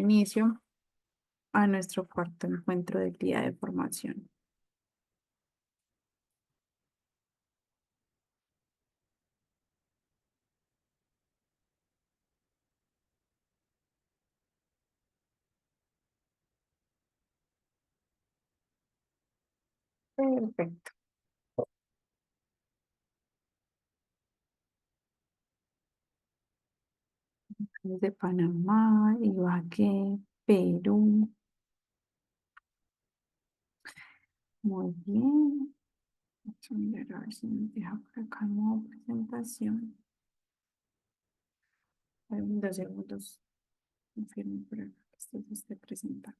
inicio a nuestro cuarto encuentro del día de formación. Perfecto. Desde Panamá, Ibagué, Perú. Muy bien. Vamos a mirar a ver si nos deja por acá nueva presentación. En 2 segundos. Confirmo por acá que esto se esté presentando.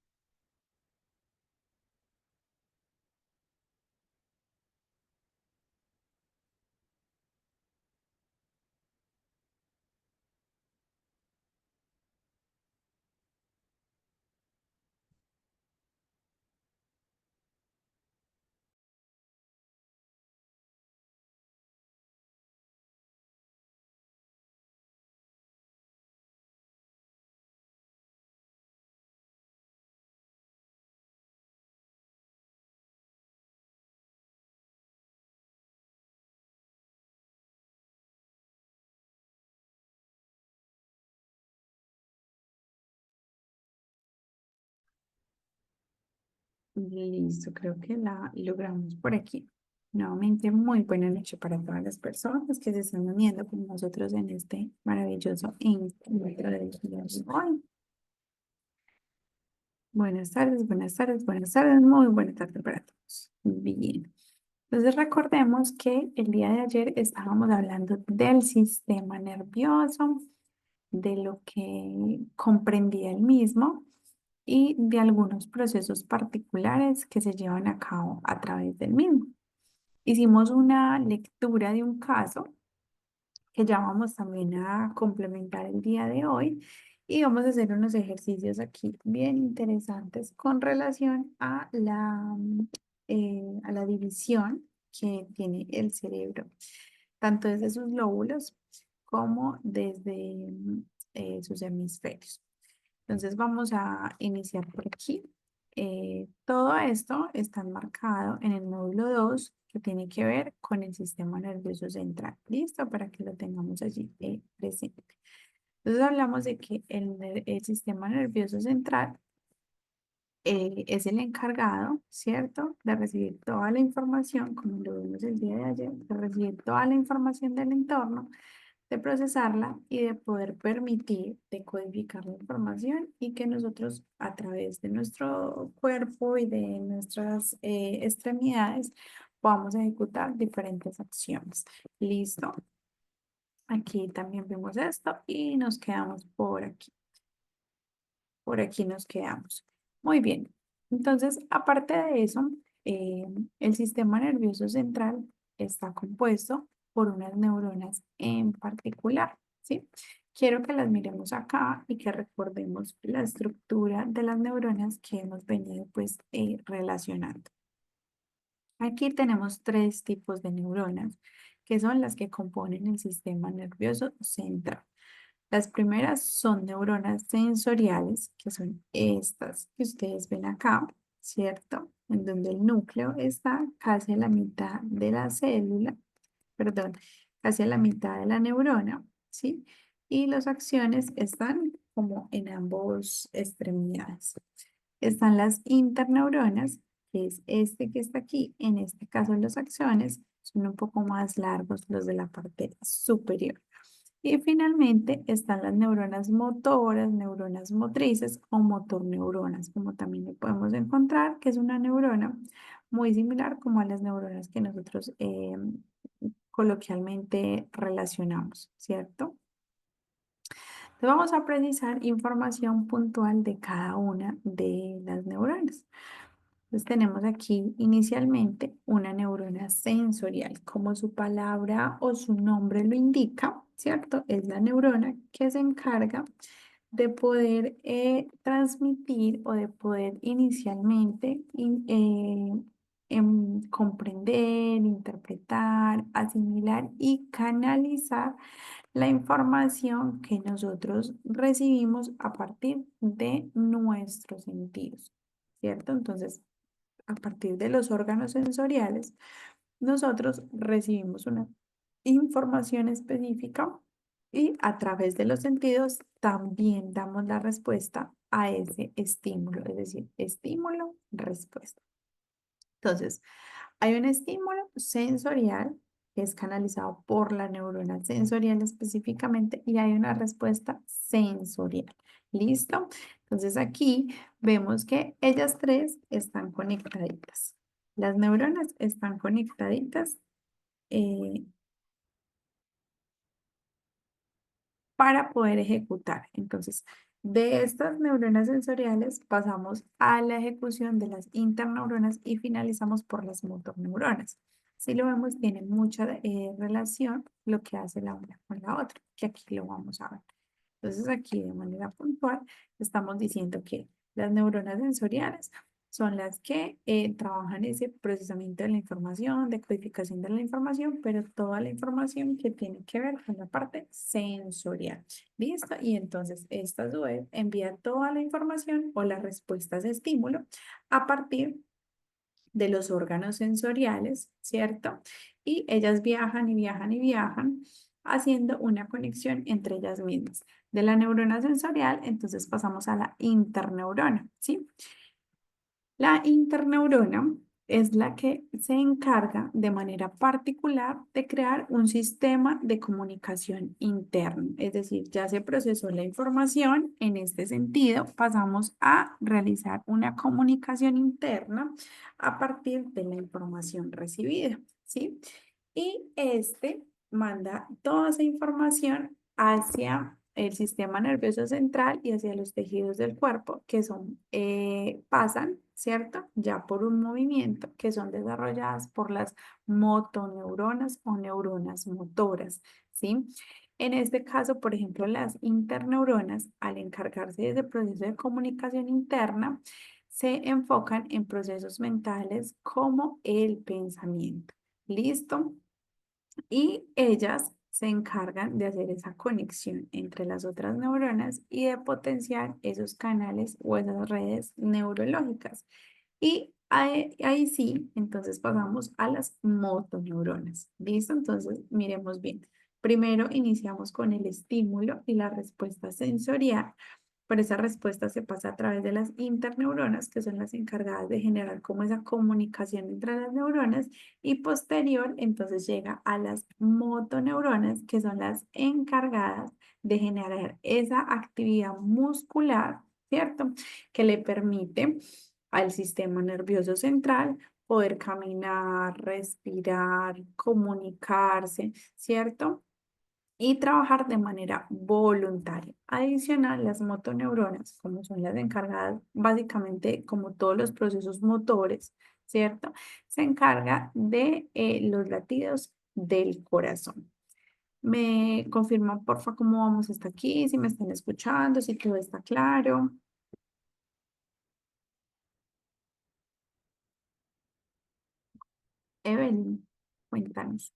Listo, creo que la logramos por aquí. Nuevamente, muy buena noche para todas las personas que se están uniendo con nosotros en este maravilloso encuentro del día de hoy. Buenas tardes, buenas tardes, buenas tardes, muy buena tarde para todos. Bien. Entonces recordemos que el día de ayer estábamos hablando del sistema nervioso, de lo que comprendía el mismo y de algunos procesos particulares que se llevan a cabo a través del mismo. Hicimos una lectura de un caso que ya vamos también a complementar el día de hoy y vamos a hacer unos ejercicios aquí bien interesantes con relación a la división que tiene el cerebro, tanto desde sus lóbulos como desde sus hemisferios. Entonces vamos a iniciar por aquí. Todo esto está enmarcado en el módulo 2 que tiene que ver con el sistema nervioso central. ¿Listo? Para que lo tengamos allí presente. Entonces hablamos de que el sistema nervioso central es el encargado, ¿cierto? De recibir toda la información, como lo vimos el día de ayer, de recibir toda la información del entorno, de procesarla y de poder permitir decodificar la información y que nosotros a través de nuestro cuerpo y de nuestras extremidades podamos ejecutar diferentes acciones. ¿Listo? Aquí también vemos esto y nos quedamos por aquí. Por aquí nos quedamos. Muy bien. Entonces, aparte de eso, el sistema nervioso central está compuesto por unas neuronas en particular, ¿sí? Quiero que las miremos acá y que recordemos la estructura de las neuronas que hemos venido pues relacionando. Aquí tenemos 3 tipos de neuronas que son las que componen el sistema nervioso central. Las primeras son neuronas sensoriales, que son estas que ustedes ven acá, ¿cierto? En donde el núcleo está casi a la mitad de la célula, perdón, casi a la mitad de la neurona, ¿sí? Y las acciones están como en ambos extremidades. Están las interneuronas, que es este que está aquí. En este caso, las acciones son un poco más largos los de la parte superior. Y finalmente están las neuronas motoras, neuronas motrices o motorneuronas, como también lo podemos encontrar, que es una neurona muy similar como a las neuronas que nosotros coloquialmente relacionamos, ¿cierto? Entonces vamos a precisar información puntual de cada una de las neuronas. Entonces tenemos aquí inicialmente una neurona sensorial, como su palabra o su nombre lo indica, ¿cierto? Es la neurona que se encarga de poder transmitir o de poder inicialmente comprender, interpretar, asimilar y canalizar la información que nosotros recibimos a partir de nuestros sentidos, ¿cierto? Entonces, a partir de los órganos sensoriales, nosotros recibimos una información específica y a través de los sentidos también damos la respuesta a ese estímulo, es decir, estímulo, respuesta. Entonces, hay un estímulo sensorial que es canalizado por la neurona sensorial específicamente y hay una respuesta sensorial. ¿Listo? Entonces aquí vemos que ellas tres están conectaditas. Las neuronas están conectaditas eh, para poder ejecutar. Entonces, de estas neuronas sensoriales pasamos a la ejecución de las interneuronas y finalizamos por las motoneuronas. Si lo vemos, tiene mucha relación lo que hace la una con la otra, que aquí lo vamos a ver. Entonces, aquí de manera puntual estamos diciendo que las neuronas sensoriales son las que trabajan ese procesamiento de la información, de codificación de la información, pero toda la información que tiene que ver con la parte sensorial. ¿Listo? Y entonces esta a su vez envía toda la información o las respuestas de estímulo a partir de los órganos sensoriales, ¿cierto? Y ellas viajan y viajan y viajan haciendo una conexión entre ellas mismas. De la neurona sensorial, entonces pasamos a la interneurona, ¿sí? La interneurona es la que se encarga de manera particular de crear un sistema de comunicación interno. Es decir, ya se procesó la información. En este sentido, pasamos a realizar una comunicación interna a partir de la información recibida, ¿sí? Y este manda toda esa información hacia el sistema nervioso central y hacia los tejidos del cuerpo que son, pasan, ¿cierto? Ya por un movimiento que son desarrolladas por las motoneuronas o neuronas motoras, ¿sí? En este caso, por ejemplo, las interneuronas, al encargarse de ese proceso de comunicación interna, se enfocan en procesos mentales como el pensamiento. ¿Listo? Y ellas se encargan de hacer esa conexión entre las otras neuronas y de potenciar esos canales o esas redes neurológicas. Y ahí sí, entonces pasamos a las motoneuronas. ¿Listo? Entonces, miremos bien. Primero iniciamos con el estímulo y la respuesta sensorial. Por esa respuesta se pasa a través de las interneuronas, que son las encargadas de generar como esa comunicación entre las neuronas, y posterior entonces llega a las motoneuronas, que son las encargadas de generar esa actividad muscular, ¿cierto? Que le permite al sistema nervioso central poder caminar, respirar, comunicarse, ¿cierto? Y trabajar de manera voluntaria. Adicional, las motoneuronas, como son las encargadas básicamente como todos los procesos motores, ¿cierto? Se encarga de los latidos del corazón. Me confirman, porfa, cómo vamos hasta aquí, si me están escuchando, si todo está claro. Evelyn, cuéntanos.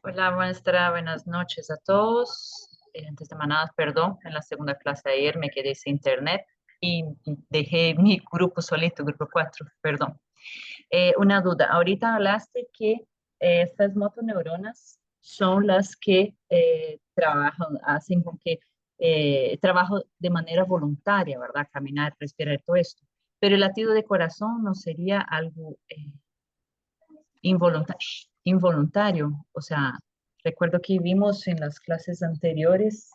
Hola, maestra, buenas noches a todos. Antes de nada, perdón, en la segunda clase ayer me quedé sin internet y dejé mi grupo solito, grupo 4, perdón. Una duda, ahorita hablaste que estas motoneuronas son las que trabajan, hacen con que trabajo de manera voluntaria, ¿verdad? Caminar, respirar, todo esto. Pero el latido de corazón no sería algo involuntario, involuntario. O sea, recuerdo que vimos en las clases anteriores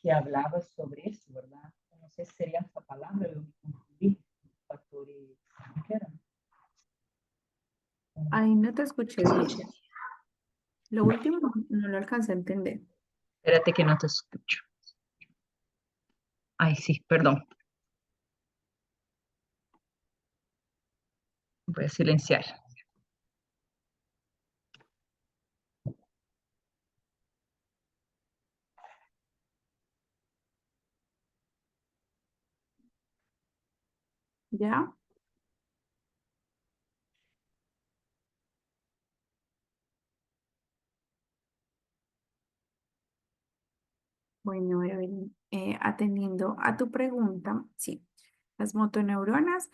que hablabas sobre eso, ¿verdad? No sé si sería esa palabra, lo confundí. Factores, ¿qué era? Ahí no te escuché bien. Lo último no lo alcancé a entender. Espérate que no te escucho. Ay, sí, perdón. Voy a silenciar. ¿Ya? Bueno, Evelyn, atendiendo a tu pregunta, sí, las motoneuronas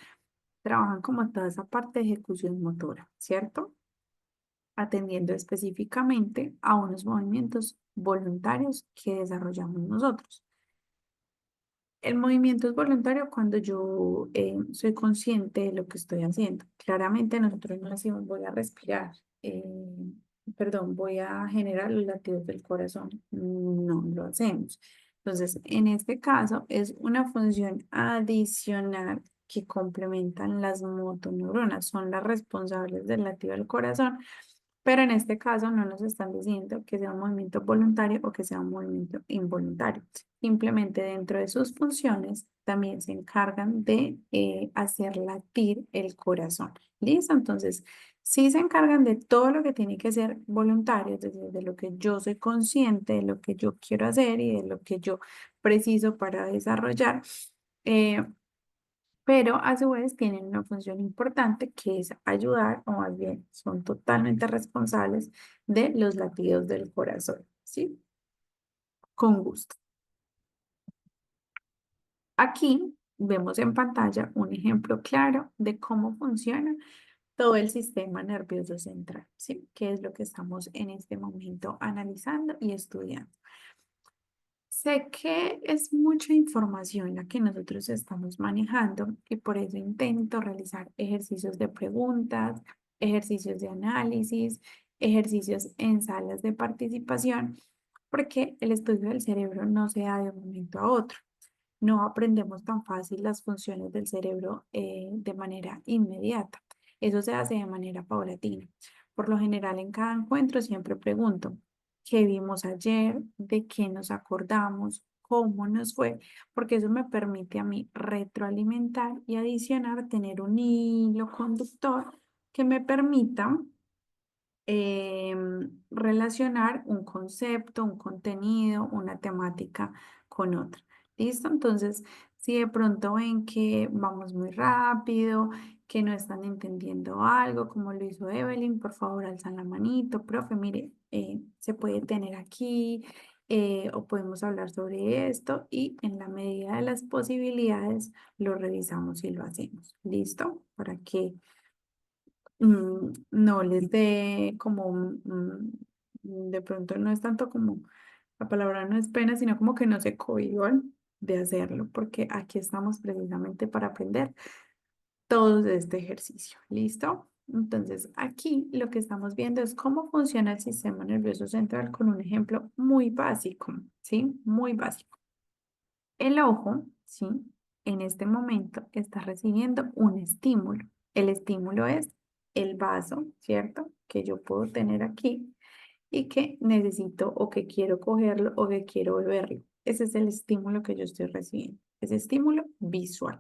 trabajan como toda esa parte de ejecución motora, ¿cierto? Atendiendo específicamente a unos movimientos voluntarios que desarrollamos nosotros. El movimiento es voluntario cuando yo soy consciente de lo que estoy haciendo. Claramente nosotros no decimos voy a respirar, perdón, voy a generar los latidos del corazón. No lo hacemos. Entonces, en este caso es una función adicional que complementan las motoneuronas, son las responsables del latido del corazón, pero en este caso no nos están diciendo que sea un movimiento voluntario o que sea un movimiento involuntario. Simplemente dentro de sus funciones también se encargan de hacer latir el corazón. ¿Listo? Entonces, sí se encargan de todo lo que tiene que ser voluntario, es decir, de lo que yo soy consciente, de lo que yo quiero hacer y de lo que yo preciso para desarrollar. eh, pero a su vez tienen una función importante que es ayudar, o más bien son totalmente responsables de los latidos del corazón, ¿sí? Con gusto. Aquí vemos en pantalla un ejemplo claro de cómo funciona todo el sistema nervioso central, ¿sí? Que es lo que estamos en este momento analizando y estudiando. Sé que es mucha información la que nosotros estamos manejando y por eso intento realizar ejercicios de preguntas, ejercicios de análisis, ejercicios en salas de participación, porque el estudio del cerebro no se da de un momento a otro. No aprendemos tan fácil las funciones del cerebro de manera inmediata. Eso se hace de manera paulatina. Por lo general, en cada encuentro siempre pregunto, ¿qué vimos ayer? ¿De qué nos acordamos? ¿Cómo nos fue? Porque eso me permite a mí retroalimentar y adicionar, tener un hilo conductor que me permita relacionar un concepto, un contenido, una temática con otra. ¿Listo? Entonces, si de pronto ven que vamos muy rápido, que no están entendiendo algo, como lo hizo Evelyn, por favor, alzan la manito, profe, mire, se puede tener aquí. O podemos hablar sobre esto y en la medida de las posibilidades lo revisamos y lo hacemos. ¿Listo? Para que no les dé como de pronto no es tanto como, la palabra no es pena, sino como que no se cohíban de hacerlo, porque aquí estamos precisamente para aprender todo este ejercicio. ¿Listo? Entonces, aquí lo que estamos viendo es cómo funciona el sistema nervioso central con un ejemplo muy básico, ¿sí? Muy básico. El ojo, ¿sí? En este momento está recibiendo un estímulo. El estímulo es el vaso, ¿cierto? Que yo puedo tener aquí y que necesito o que quiero cogerlo o que quiero beberlo. Ese es el estímulo que yo estoy recibiendo. Ese estímulo visual.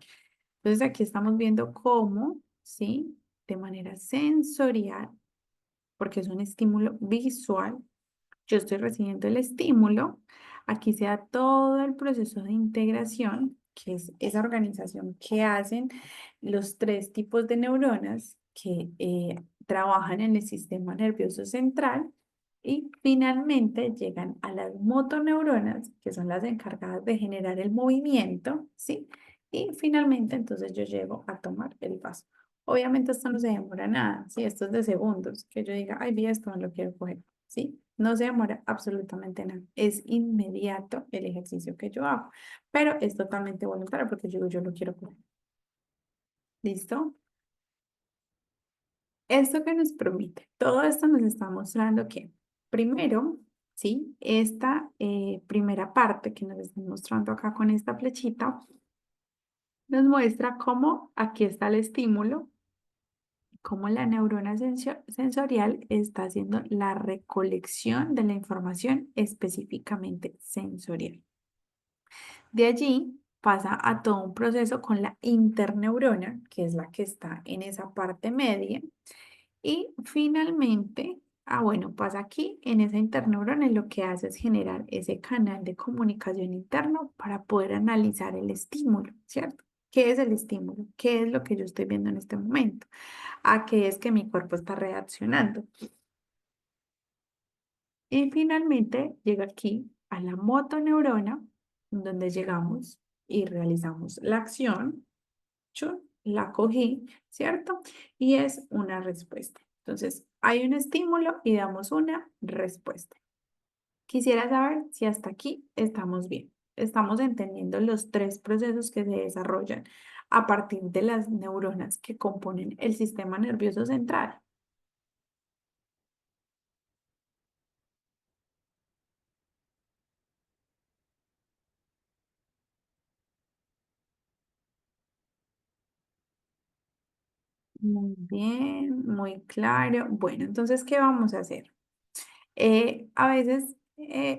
Entonces aquí estamos viendo cómo, ¿sí? De manera sensorial, porque es un estímulo visual, yo estoy recibiendo el estímulo, aquí se da todo el proceso de integración, que es esa organización que hacen los tres tipos de neuronas que trabajan en el sistema nervioso central y finalmente llegan a las motoneuronas, que son las encargadas de generar el movimiento, ¿sí? Y finalmente entonces yo llego a tomar el vaso. Obviamente esto no se demora nada, ¿sí? Esto es de segundos, que yo diga, ay, vi esto, no lo quiero coger. ¿Sí? No se demora absolutamente nada. Es inmediato el ejercicio que yo hago, pero es totalmente voluntario porque yo lo quiero coger. ¿Listo? Esto que nos permite, todo esto nos está mostrando que, primero, ¿sí? Esta primera parte que nos está mostrando acá con esta flechita, nos muestra cómo aquí está el estímulo, cómo la neurona sensorial está haciendo la recolección de la información específicamente sensorial. De allí pasa a todo un proceso con la interneurona, que es la que está en esa parte media. Y finalmente, bueno, pasa aquí en esa interneurona y lo que hace es generar ese canal de comunicación interno para poder analizar el estímulo, ¿cierto? ¿Qué es el estímulo? ¿Qué es lo que yo estoy viendo en este momento? ¿A qué es que mi cuerpo está reaccionando? Y finalmente llega aquí a la motoneurona, donde llegamos y realizamos la acción. Yo la cogí, ¿cierto? Y es una respuesta. Entonces, hay un estímulo y damos una respuesta. Quisiera saber si hasta aquí estamos bien. Estamos entendiendo los tres procesos que se desarrollan a partir de las neuronas que componen el sistema nervioso central. Muy bien, muy claro. Bueno, entonces, ¿qué vamos a hacer? A veces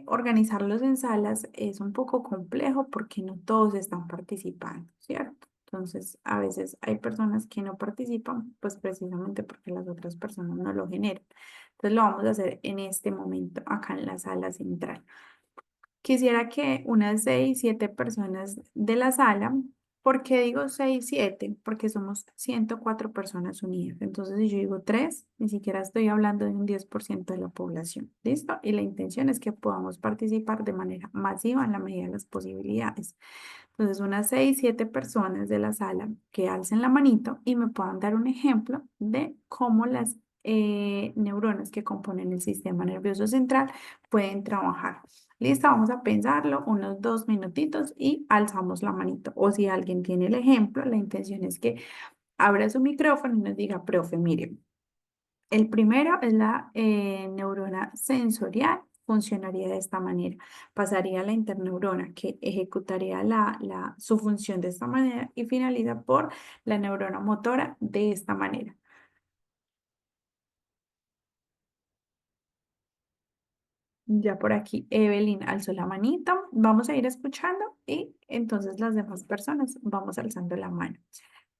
organizarlos en salas es un poco complejo porque no todos están participando, ¿cierto? Entonces, a veces hay personas que no participan, pues precisamente porque las otras personas no lo generan. Entonces, lo vamos a hacer en este momento, acá en la sala central. Quisiera que unas 6, 7 personas de la sala, ¿por qué digo 6, 7? Porque somos 104 personas unidas. Entonces, si yo digo 3, ni siquiera estoy hablando de un 10% de la población. ¿Listo? Y la intención es que podamos participar de manera masiva en la medida de las posibilidades. Entonces, unas 6, 7 personas de la sala que alcen la manito y me puedan dar un ejemplo de cómo las neuronas que componen el sistema nervioso central pueden trabajar. Listo, vamos a pensarlo unos 2 minutitos y alzamos la manito. O si alguien tiene el ejemplo, la intención es que abra su micrófono y nos diga, profe, mire, el primero es la neurona sensorial, funcionaría de esta manera. Pasaría a la interneurona que ejecutaría su función de esta manera y finaliza por la neurona motora de esta manera. Ya por aquí, Evelyn alzó la manito. Vamos a ir escuchando y entonces las demás personas vamos alzando la mano.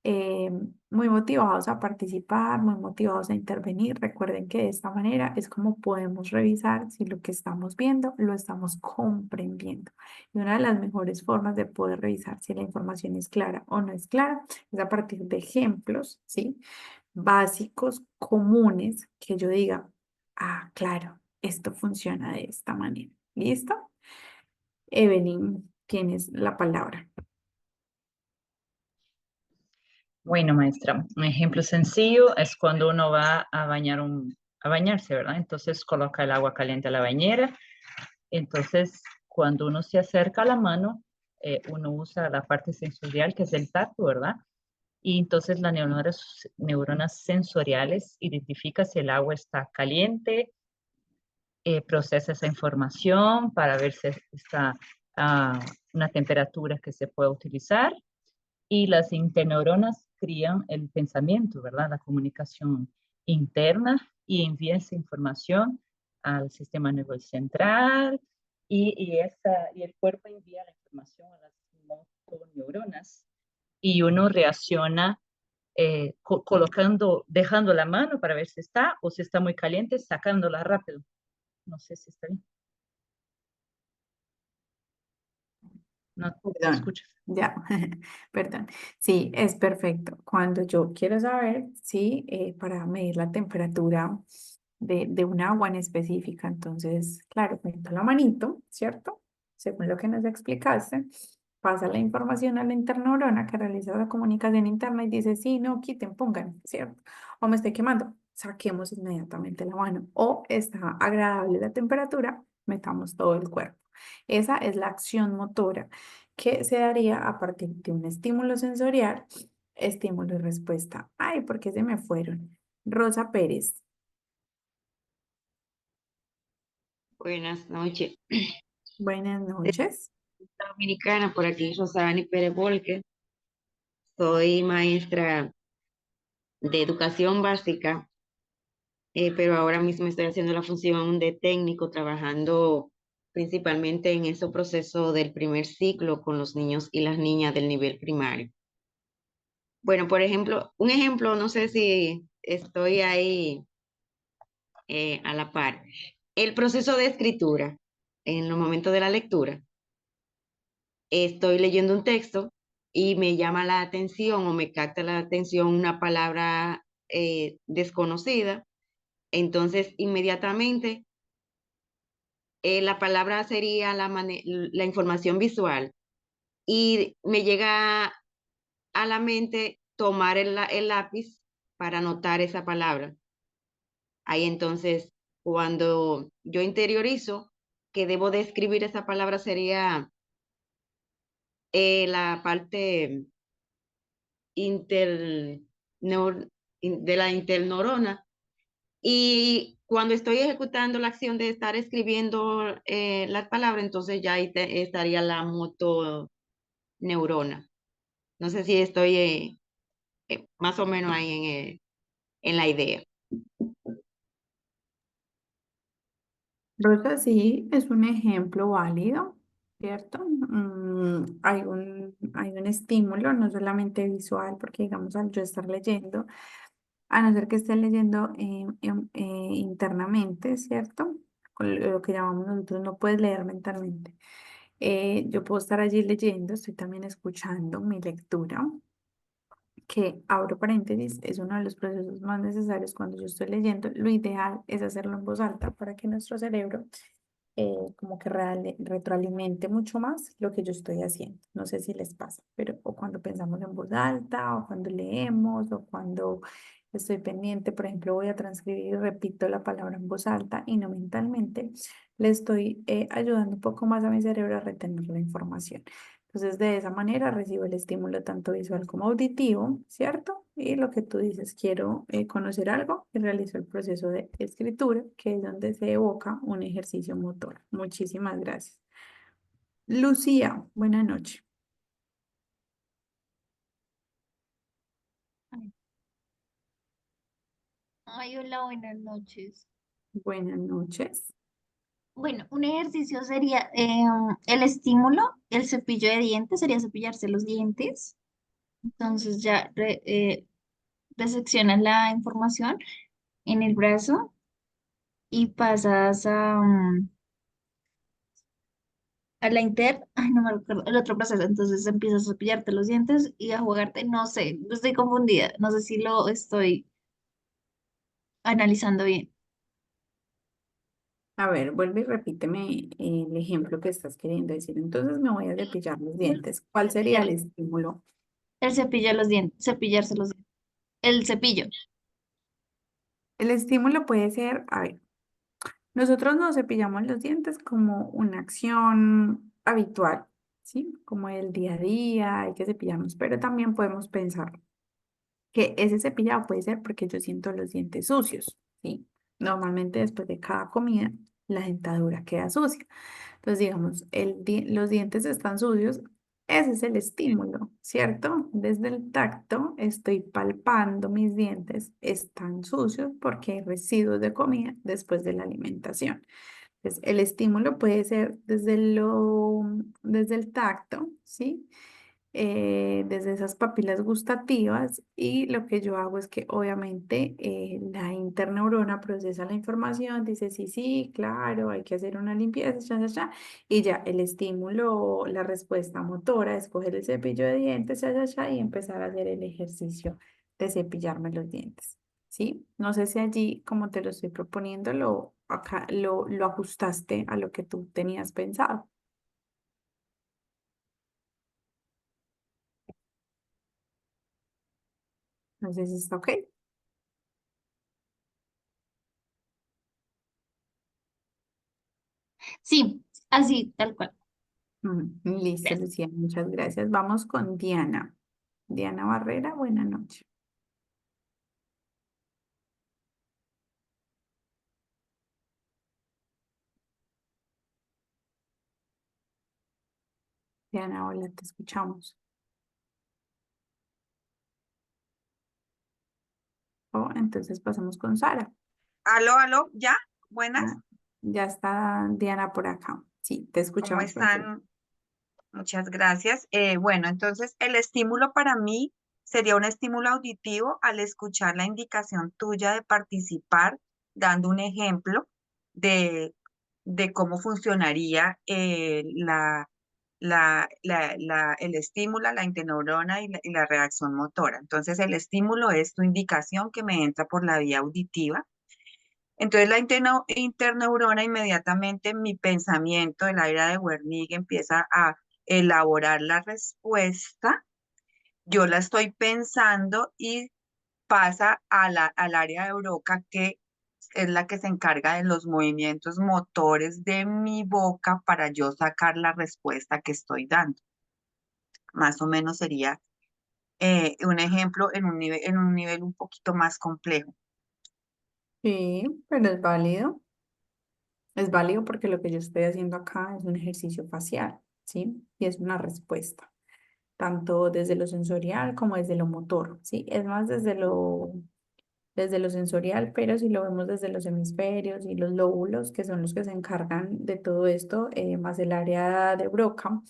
eh, Muy motivados a participar, muy motivados a intervenir. Recuerden que de esta manera es como podemos revisar si lo que estamos viendo lo estamos comprendiendo. Y una de las mejores formas de poder revisar si la información es clara o no es clara es a partir de ejemplos, ¿sí? Básicos, comunes, que yo diga, ah, claro, esto funciona de esta manera. ¿Listo? Evelyn, tienes la palabra. Bueno, maestra, un ejemplo sencillo es cuando uno va a a bañarse, ¿verdad? Entonces coloca el agua caliente a la bañera. Entonces, cuando uno se acerca a la mano, uno usa la parte sensorial que es el tacto, ¿verdad? Y entonces las neuronas sensoriales identifican si el agua está caliente, procesa esa información para ver si está a una temperatura que se puede utilizar y las interneuronas crían el pensamiento, ¿verdad? La comunicación interna y envían esa información al sistema nervioso central y el cuerpo envía la información a las motoneuronas y uno reacciona colocando, dejando la mano para ver si está o si está muy caliente, sacándola rápido. No sé si está bien. No, no Perdón, escuchas. ya, perdón. Sí, es perfecto. Cuando yo quiero saber, sí, para medir la temperatura de un agua en específica, entonces, claro, meto la manito, ¿cierto? Según lo que nos explicaste, pasa la información a la interneurona que realiza la comunicación interna y dice, sí, no, quiten, pongan, ¿cierto? O me estoy quemando, saquemos inmediatamente la mano. O está agradable la temperatura, metamos todo el cuerpo. Esa es la acción motora que se daría a partir de un estímulo sensorial, estímulo y respuesta. Ay, ¿por qué se me fueron? Rosa Pérez, Buenas noches. buenas De noches. Dominicana, por aquí Rosani Pérez Volque. Soy maestra de educación básica, pero ahora mismo estoy haciendo la función de técnico, trabajando principalmente en ese proceso del primer ciclo con los niños y las niñas del nivel primario. Bueno, por ejemplo, un ejemplo, no sé si estoy ahí a la par. El proceso de escritura, en los momentos de la lectura. Estoy leyendo un texto y me llama la atención o me capta la atención una palabra desconocida, entonces inmediatamente la palabra sería la información visual y me llega a la mente tomar el lápiz para anotar esa palabra. Ahí entonces, cuando yo interiorizo que debo de escribir esa palabra sería la parte inter, de la interneurona. Y cuando estoy ejecutando la acción de estar escribiendo las palabras, entonces ya ahí estaría la motoneurona. No sé si estoy más o menos ahí en la idea. Rosa, sí, es un ejemplo válido, ¿cierto? Hay un estímulo, no solamente visual, porque digamos al yo estar leyendo, a no ser que esté leyendo internamente, ¿cierto? Con lo que llamamos nosotros, no puedes leer mentalmente. Yo puedo estar allí leyendo, estoy también escuchando mi lectura, que abro paréntesis, es uno de los procesos más necesarios cuando yo estoy leyendo. Lo ideal es hacerlo en voz alta para que nuestro cerebro como que retroalimente mucho más lo que yo estoy haciendo. No sé si les pasa, pero o cuando pensamos en voz alta, o cuando leemos, o cuando estoy pendiente, por ejemplo, voy a transcribir y repito la palabra en voz alta y no mentalmente, le estoy ayudando un poco más a mi cerebro a retener la información. Entonces, de esa manera recibo el estímulo tanto visual como auditivo, ¿cierto? Y lo que tú dices, quiero conocer algo y realizo el proceso de escritura, que es donde se evoca un ejercicio motor. Muchísimas gracias. Lucía, buena noche. Ay, hola, buenas noches. Buenas noches. Bueno, un ejercicio sería el estímulo, el cepillo de dientes, sería cepillarse los dientes. Entonces ya reseccionas la información en el brazo y pasas a la ay, no me recuerdo, el otro proceso. Entonces empiezas a cepillarte los dientes y a jugarte, no sé, estoy confundida, no sé si lo estoy analizando bien. A ver, vuelve y repíteme el ejemplo que estás queriendo decir. Entonces me voy a cepillar los dientes. ¿Cuál sería el Cepillar- estímulo? El cepillo de los dientes, cepillarse los dientes. El cepillo. El estímulo puede ser, a ver, nosotros nos cepillamos los dientes como una acción habitual, ¿sí? Como el día a día, hay que cepillarnos, pero también podemos pensar que ese cepillado puede ser porque yo siento los dientes sucios, ¿sí? Normalmente después de cada comida, la dentadura queda sucia. Entonces, digamos, los dientes están sucios, ese es el estímulo, ¿cierto? Desde el tacto estoy palpando mis dientes, están sucios porque hay residuos de comida después de la alimentación. Entonces, el estímulo puede ser desde el tacto, ¿sí? Desde esas papilas gustativas y lo que yo hago es que obviamente la interneurona procesa la información, dice sí, sí, claro, hay que hacer una limpieza, y ya el estímulo, la respuesta motora es coger el cepillo de dientes, y empezar a hacer el ejercicio de cepillarme los dientes, ¿sí? No sé si allí, como te lo estoy proponiendo, acá, lo ajustaste a lo que tú tenías pensado. No sé si está ok. Sí, así, tal cual. Listo, Gracias. Lucía, muchas gracias. Vamos con Diana. Diana Barrera, buena noche. Diana, hola, te escuchamos. Oh, entonces pasamos con Sara. Aló, aló, ¿ya? Buenas, Ah, ya está Diana por acá. Sí, te ¿cómo escuchamos perfecto. están? Muchas gracias. Bueno, entonces el estímulo para mí sería un estímulo auditivo al escuchar la indicación tuya de participar, dando un ejemplo de, de cómo funcionaría el estímulo, la interneurona y la reacción motora. Entonces el estímulo es tu indicación que me entra por la vía auditiva. Entonces la interneurona inmediatamente mi pensamiento, el área de Wernicke empieza a elaborar la respuesta, yo la estoy pensando y pasa al área de Broca, que es la que se encarga de los movimientos motores de mi boca para yo sacar la respuesta que estoy dando. Más o menos sería un ejemplo en un nivel un poquito más complejo. Sí, pero es válido. Es válido porque lo que yo estoy haciendo acá es un ejercicio facial, ¿sí? Y es una respuesta, tanto desde lo sensorial como desde lo motor, ¿sí? Es más desde lo sensorial, pero si lo vemos desde los hemisferios y los lóbulos, que son los que se encargan de todo esto, más el área de Broca,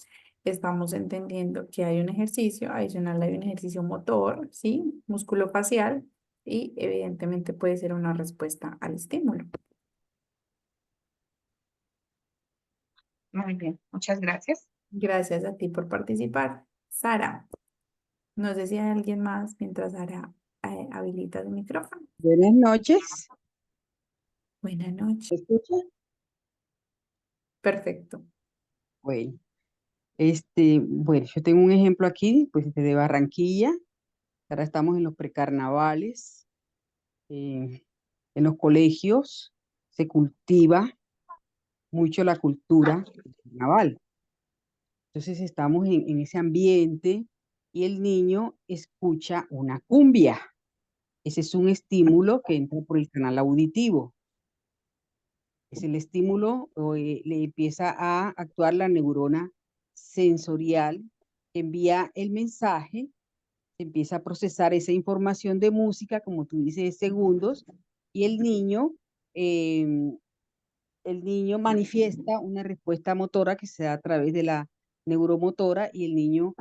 estamos entendiendo que hay un ejercicio, adicional hay un ejercicio motor, ¿sí? Músculo-facial, y evidentemente puede ser una respuesta al estímulo. Muy bien, muchas gracias. Gracias a ti por participar. Sara, no sé si hay alguien más mientras Sara habilita el micrófono. Buenas noches. Buenas noches. ¿Me escucha? Perfecto. Bueno, bueno, yo tengo un ejemplo aquí, pues de Barranquilla. Ahora estamos en los precarnavales. En los colegios se cultiva mucho la cultura del carnaval. Entonces estamos en ese ambiente y el niño escucha una cumbia. Ese es un estímulo que entra por el canal auditivo. Es el estímulo, le empieza a actuar la neurona sensorial, envía el mensaje, se empieza a procesar esa información de música, como tú dices, de segundos, y eh, el niño manifiesta una respuesta motora que se da a través de la neuromotora y el niño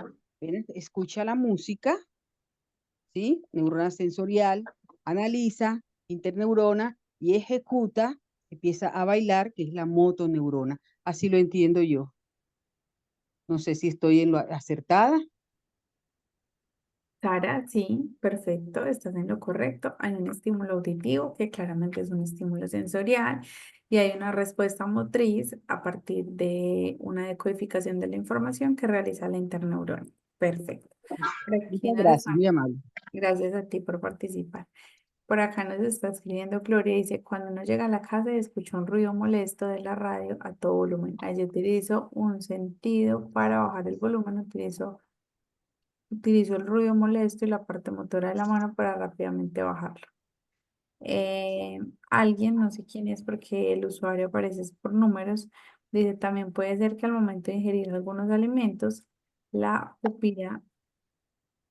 escucha la música, ¿sí? Neurona sensorial, analiza, interneurona y ejecuta, empieza a bailar, que es la motoneurona. Así lo entiendo yo. No sé si estoy en lo acertada. Sara, sí, perfecto, estás en lo correcto. Hay un estímulo auditivo que claramente es un estímulo sensorial y hay una respuesta motriz a partir de una decodificación de la información que realiza la interneurona. Perfecto. Por aquí Muchas nos gracias, están- muy amable. Gracias a ti por participar. Por acá nos está escribiendo Gloria, dice, cuando uno llega a la casa y escucha un ruido molesto de la radio a todo volumen, ahí utilizo un sentido para bajar el volumen, utilizo el ruido molesto y la parte motora de la mano para rápidamente bajarlo. Eh, Alguien, no sé quién es porque el usuario aparece por números, dice, también puede ser que al momento de ingerir algunos alimentos, la pupila,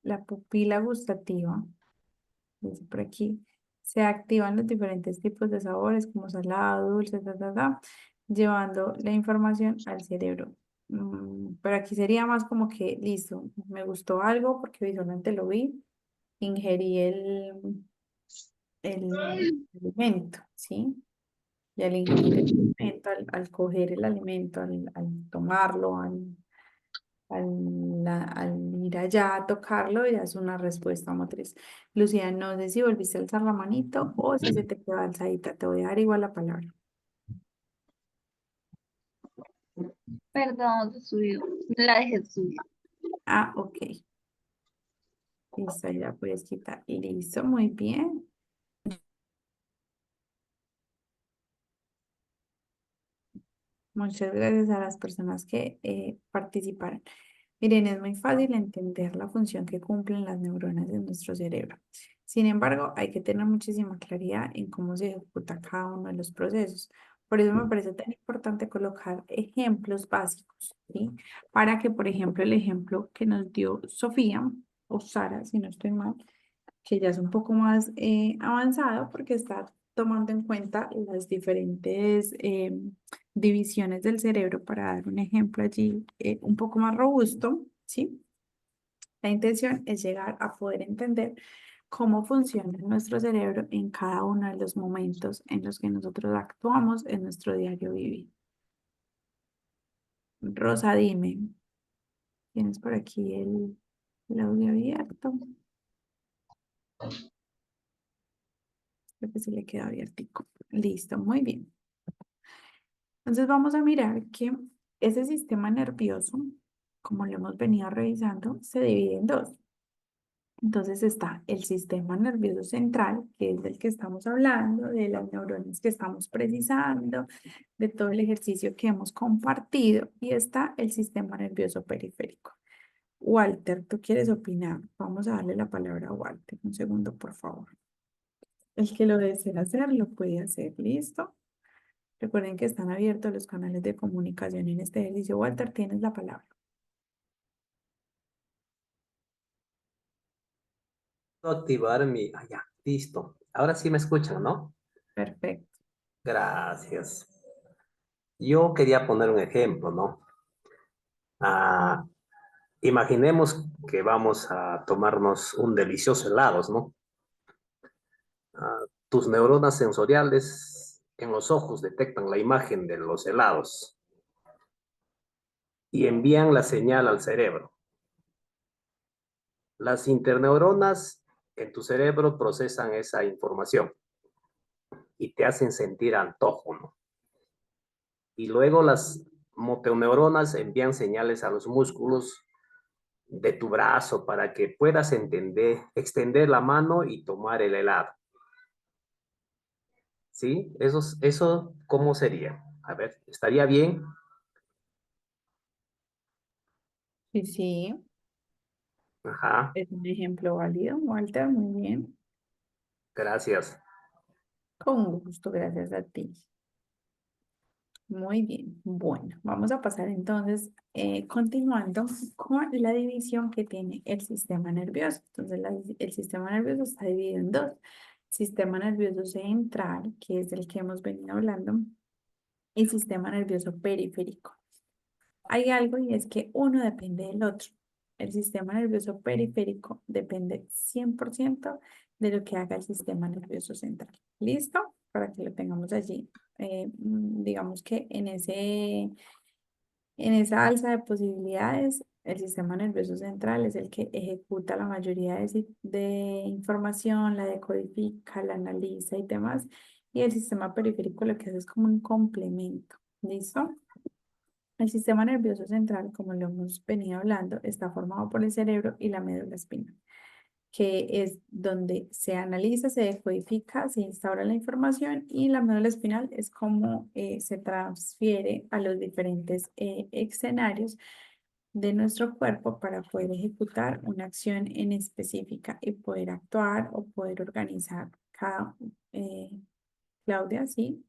la pupila gustativa, dice por aquí, se activan los diferentes tipos de sabores como salado, dulce, llevando la información al cerebro. Pero aquí sería más como que, listo, me gustó algo porque visualmente lo vi, ingerí el alimento, ¿sí? Y al ingerir el alimento, al coger el alimento, al tomarlo, al ir allá a tocarlo, ya es una respuesta motriz. Lucía, no sé si volviste a alzar la manito o si se te quedó alzadita. Te voy a dar igual la palabra. Perdón, se subió. La dejé subir. Ah, ok. Listo, ya puedes quitar. Listo, muy bien. Muchas gracias a las personas que participaron. Miren, es muy fácil entender la función que cumplen las neuronas en nuestro cerebro. Sin embargo, hay que tener muchísima claridad en cómo se ejecuta cada uno de los procesos. Por eso me parece tan importante colocar ejemplos básicos, ¿sí? Para que, por ejemplo, el ejemplo que nos dio Sofía o Sara, si no estoy mal, que ya es un poco más avanzado porque está tomando en cuenta las diferentes divisiones del cerebro para dar un ejemplo allí un poco más robusto, ¿sí? La intención es llegar a poder entender cómo funciona nuestro cerebro en cada uno de los momentos en los que nosotros actuamos en nuestro diario vivir. Rosa, dime, ¿tienes por aquí el audio abierto? Creo que se le queda abiertico. Listo, muy bien. Entonces vamos a mirar que ese sistema nervioso, como lo hemos venido revisando, se divide en dos. Entonces está el sistema nervioso central, que es del que estamos hablando, de las neuronas que estamos precisando, de todo el ejercicio que hemos compartido, y está el sistema nervioso periférico. Walter, ¿tú quieres opinar? Vamos a darle la palabra a Walter. Un segundo, por favor. El que lo desee hacer, lo puede hacer. ¿Listo? Recuerden que están abiertos los canales de comunicación en este ejercicio. Walter, tienes la palabra. Activar mi... Ah, ya, listo. Ahora sí me escuchan, ¿no? Perfecto. Gracias. Yo quería poner un ejemplo, ¿no? Ah, imaginemos que vamos a tomarnos un delicioso helado, ¿no? Tus neuronas sensoriales en los ojos detectan la imagen de los helados y envían la señal al cerebro. Las interneuronas en tu cerebro procesan esa información y te hacen sentir antojo, ¿no? Y luego las motoneuronas envían señales a los músculos de tu brazo para que puedas extender la mano y tomar el helado. ¿Sí? Eso, ¿cómo sería? A ver, ¿estaría bien? Sí, sí, Ajá, es un ejemplo válido, Walter, muy bien. gracias. Con gusto, gracias a ti. Muy bien, bueno, vamos a pasar entonces, continuando con la división que tiene el sistema nervioso. Entonces, el sistema nervioso está dividido en dos. Sistema nervioso central, que es del que hemos venido hablando, y sistema nervioso periférico. Hay algo y es que uno depende del otro. El sistema nervioso periférico depende 100% de lo que haga el sistema nervioso central. ¿Listo? Para que lo tengamos allí. Digamos que en esa alza de posibilidades, el sistema nervioso central es el que ejecuta la mayoría de información, la decodifica, la analiza y demás. Y el sistema periférico lo que hace es como un complemento. ¿Listo? El sistema nervioso central, como lo hemos venido hablando, está formado por el cerebro y la médula espinal, que es donde se analiza, se decodifica, se instaura la información, y la médula espinal es como se transfiere a los diferentes escenarios de nuestro cuerpo para poder ejecutar una acción en específica y poder actuar o poder organizar cada... Claudia, ¿sí?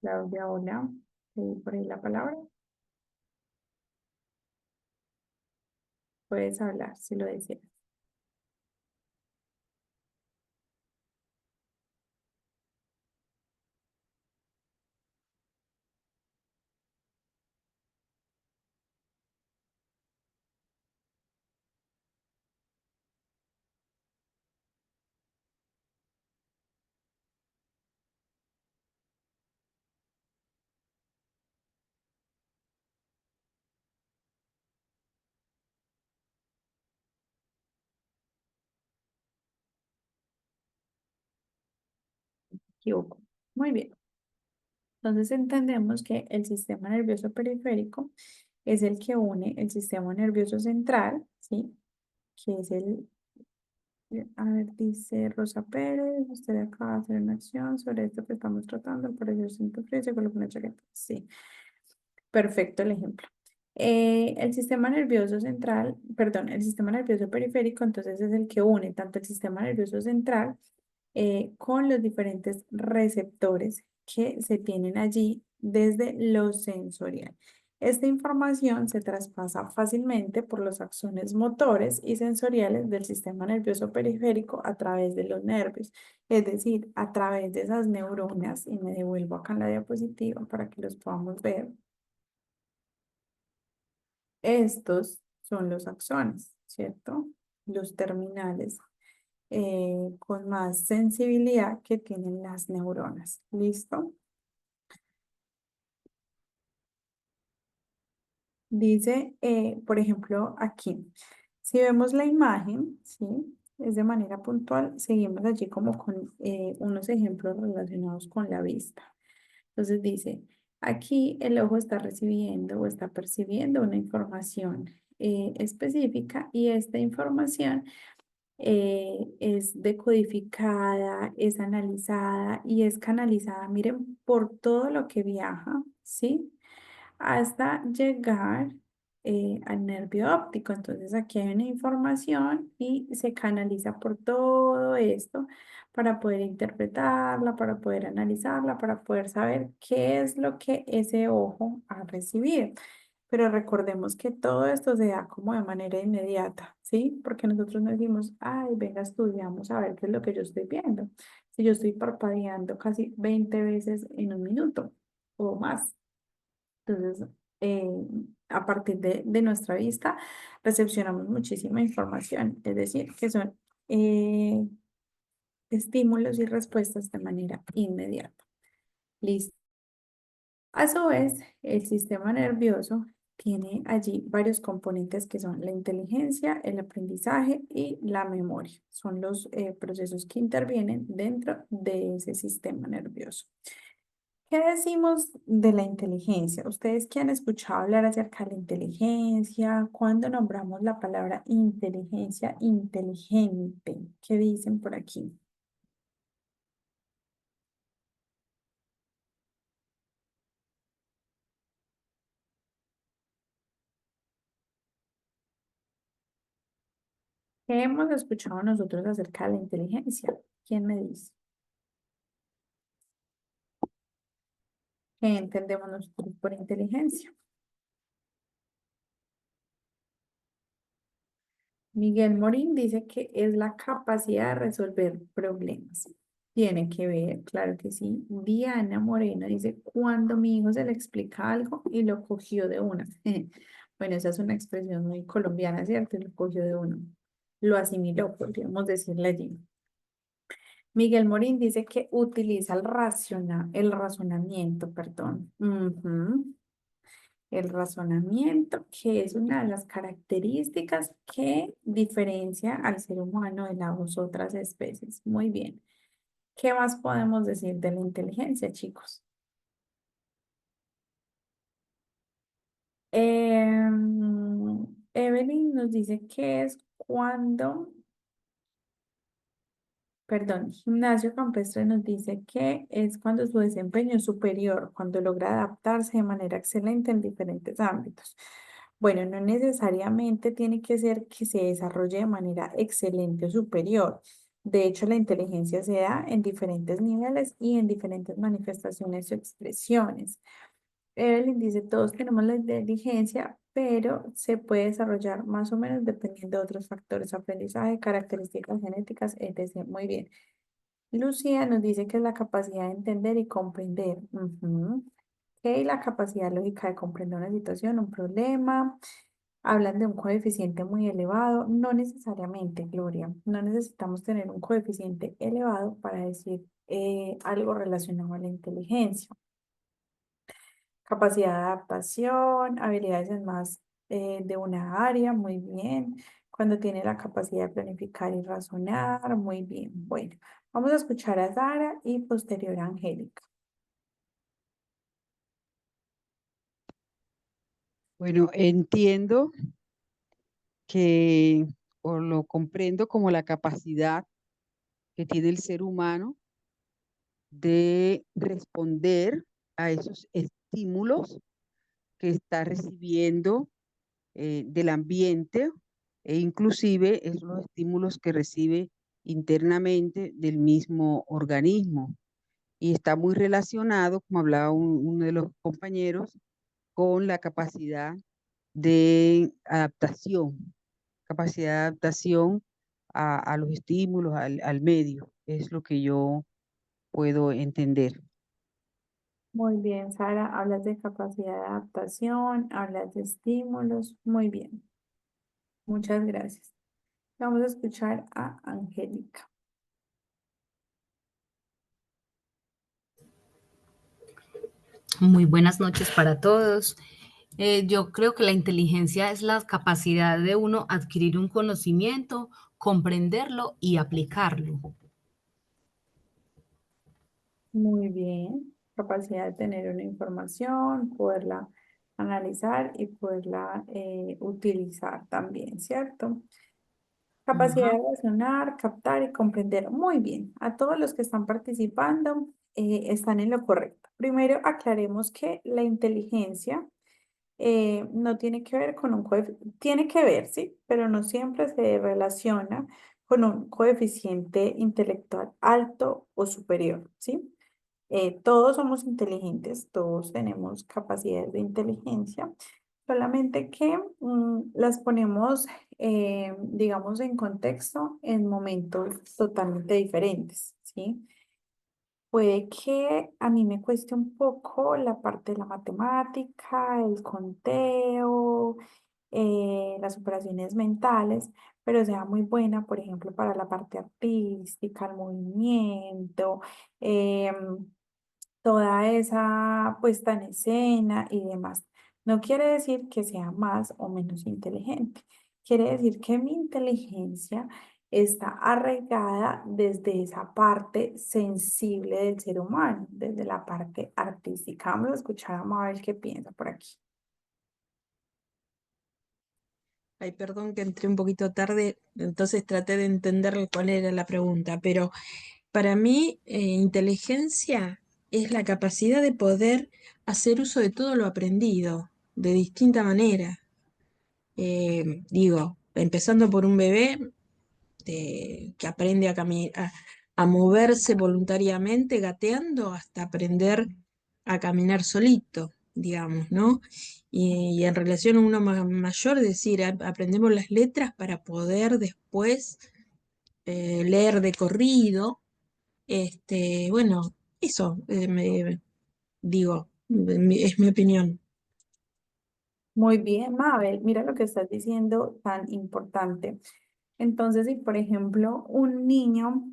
Claudia, hola. Por ahí la palabra. Puedes hablar si lo deseas. Equivoco. Muy bien. Entonces entendemos que el sistema nervioso periférico es el que une el sistema nervioso central, ¿sí? Que es a ver, dice Rosa Pérez, usted acaba de hacer una acción sobre esto que estamos tratando, por eso siento frío y se coloca una chaqueta. Sí, perfecto el ejemplo. El sistema nervioso central, perdón, el sistema nervioso periférico, entonces es el que une tanto el sistema nervioso central con los diferentes receptores que se tienen allí desde lo sensorial. Esta información se traspasa fácilmente por los axones motores y sensoriales del sistema nervioso periférico a través de los nervios, es decir, a través de esas neuronas, y me devuelvo acá en la diapositiva para que los podamos ver. Estos son los axones, ¿cierto? Los terminales con más sensibilidad que tienen las neuronas. ¿Listo? Dice, por ejemplo, aquí, si vemos la imagen, ¿sí? Es de manera puntual, seguimos allí como con unos ejemplos relacionados con la vista. Entonces dice, aquí el ojo está recibiendo o está percibiendo una información específica y esta información es decodificada, es analizada y es canalizada, miren, por todo lo que viaja, ¿sí? Hasta llegar al nervio óptico. Entonces aquí hay una información y se canaliza por todo esto para poder interpretarla, para poder analizarla, para poder saber qué es lo que ese ojo ha recibido. Pero recordemos que todo esto se da como de manera inmediata, ¿sí? Porque nosotros no decimos, ay, venga, estudiamos a ver qué es lo que yo estoy viendo. Si yo estoy parpadeando casi 20 veces en un minuto o más. Entonces, eh, a partir de nuestra vista, recepcionamos muchísima información, es decir, que son eh, estímulos y respuestas de manera inmediata. Listo. A su vez, el sistema nervioso tiene allí varios componentes que son la inteligencia, el aprendizaje y la memoria. Son los procesos que intervienen dentro de ese sistema nervioso. ¿Qué decimos de la inteligencia? ¿Ustedes que han escuchado hablar acerca de la inteligencia? Cuando nombramos la palabra inteligencia inteligente, ¿qué dicen por aquí? ¿Qué hemos escuchado nosotros acerca de la inteligencia? ¿Quién me dice? ¿Qué entendemos nosotros por inteligencia? Miguel Morín dice que es la capacidad de resolver problemas. Tiene que ver, claro que sí. Diana Moreno dice, cuando mi hijo se le explica algo y lo cogió de una. Bueno, esa es una expresión muy colombiana, ¿cierto? Lo cogió de uno. Lo asimiló, podríamos decirle allí. Miguel Morín dice que utiliza el razonamiento, perdón. Ujú. El razonamiento, que es una de las características que diferencia al ser humano de las otras especies. Muy bien. ¿Qué más podemos decir de la inteligencia, chicos? Evelyn nos dice que es cuando, perdón, Gimnasio Campestre nos dice que es cuando su desempeño es superior, cuando logra adaptarse de manera excelente en diferentes ámbitos. Bueno, no necesariamente tiene que ser que se desarrolle de manera excelente o superior. De hecho, la inteligencia se da en diferentes niveles y en diferentes manifestaciones o expresiones. Evelyn dice, todos tenemos la inteligencia, pero se puede desarrollar más o menos dependiendo de otros factores, aprendizaje, características genéticas, etc. Muy bien. Lucía nos dice que es la capacidad de entender y comprender. Ujú. Ok, la capacidad lógica de comprender una situación, un problema. Hablan de un coeficiente muy elevado. No necesariamente, Gloria. No necesitamos tener un coeficiente elevado para decir algo relacionado a la inteligencia. Capacidad de adaptación, habilidades en más de una área, muy bien. Cuando tiene la capacidad de planificar y razonar, muy bien. Bueno, vamos a escuchar a Sara y posterior a Angélica. Bueno, entiendo que, o lo comprendo como la capacidad que tiene el ser humano de responder a esos estímulos que está recibiendo del ambiente e inclusive es los estímulos que recibe internamente del mismo organismo. Y está muy relacionado, como hablaba uno de los compañeros, con la capacidad de adaptación a los estímulos, al medio. Es lo que yo puedo entender. Muy bien, Sara, hablas de capacidad de adaptación, hablas de estímulos, muy bien. Muchas gracias. Vamos a escuchar a Angélica. Muy buenas noches para todos. Yo creo que la inteligencia es la capacidad de uno adquirir un conocimiento, comprenderlo y aplicarlo. Muy bien. Capacidad de tener una información, poderla analizar y poderla utilizar también, ¿cierto? Capacidad Ajá. de razonar, captar y comprender. Muy bien. A todos los que están participando, están en lo correcto. Primero, aclaremos que la inteligencia no tiene que ver con un coeficiente, tiene que ver, sí, pero no siempre se relaciona con un coeficiente intelectual alto o superior, ¿sí? Todos somos inteligentes, todos tenemos capacidades de inteligencia, solamente que las ponemos, digamos, en contexto en momentos totalmente diferentes, ¿sí? Puede que a mí me cueste un poco la parte de la matemática, el conteo, las operaciones mentales, pero sea muy buena, por ejemplo, para la parte artística, el movimiento, em, toda esa puesta en escena y demás. No quiere decir que sea más o menos inteligente. Quiere decir que mi inteligencia está arraigada desde esa parte sensible del ser humano, desde la parte artística. Vamos a escuchar a Mabel qué piensa por aquí. Ay, perdón que entré un poquito tarde, entonces traté de entender cuál era la pregunta, pero para mí inteligencia es la capacidad de poder hacer uso de todo lo aprendido de distinta manera. Digo, empezando por un bebé que aprende a moverse voluntariamente, gateando, hasta aprender a caminar solito, digamos, ¿no? Y en relación a uno mayor, decir, aprendemos las letras para poder después leer de corrido. Bueno, eso digo, es mi opinión. Muy bien, Mabel, mira lo que estás diciendo tan importante. Entonces, si por ejemplo un niño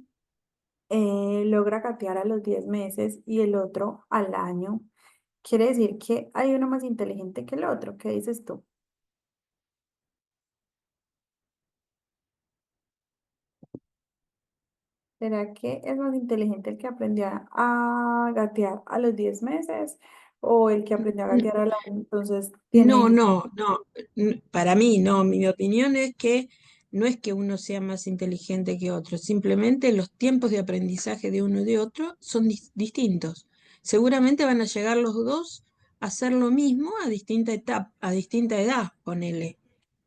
logra gatear a los 10 meses y el otro al año, quiere decir que hay uno más inteligente que el otro. ¿Qué dices tú? ¿Será que es más inteligente el que aprendió a gatear a los 10 meses o el que aprendió a gatear al año? Entonces No, tiene... no, no. Para mí no. Mi opinión es que no es que uno sea más inteligente que otro, simplemente los tiempos de aprendizaje de uno y de otro son distintos. Seguramente van a llegar los dos a hacer lo mismo a distinta etapa, a distinta edad, ponele.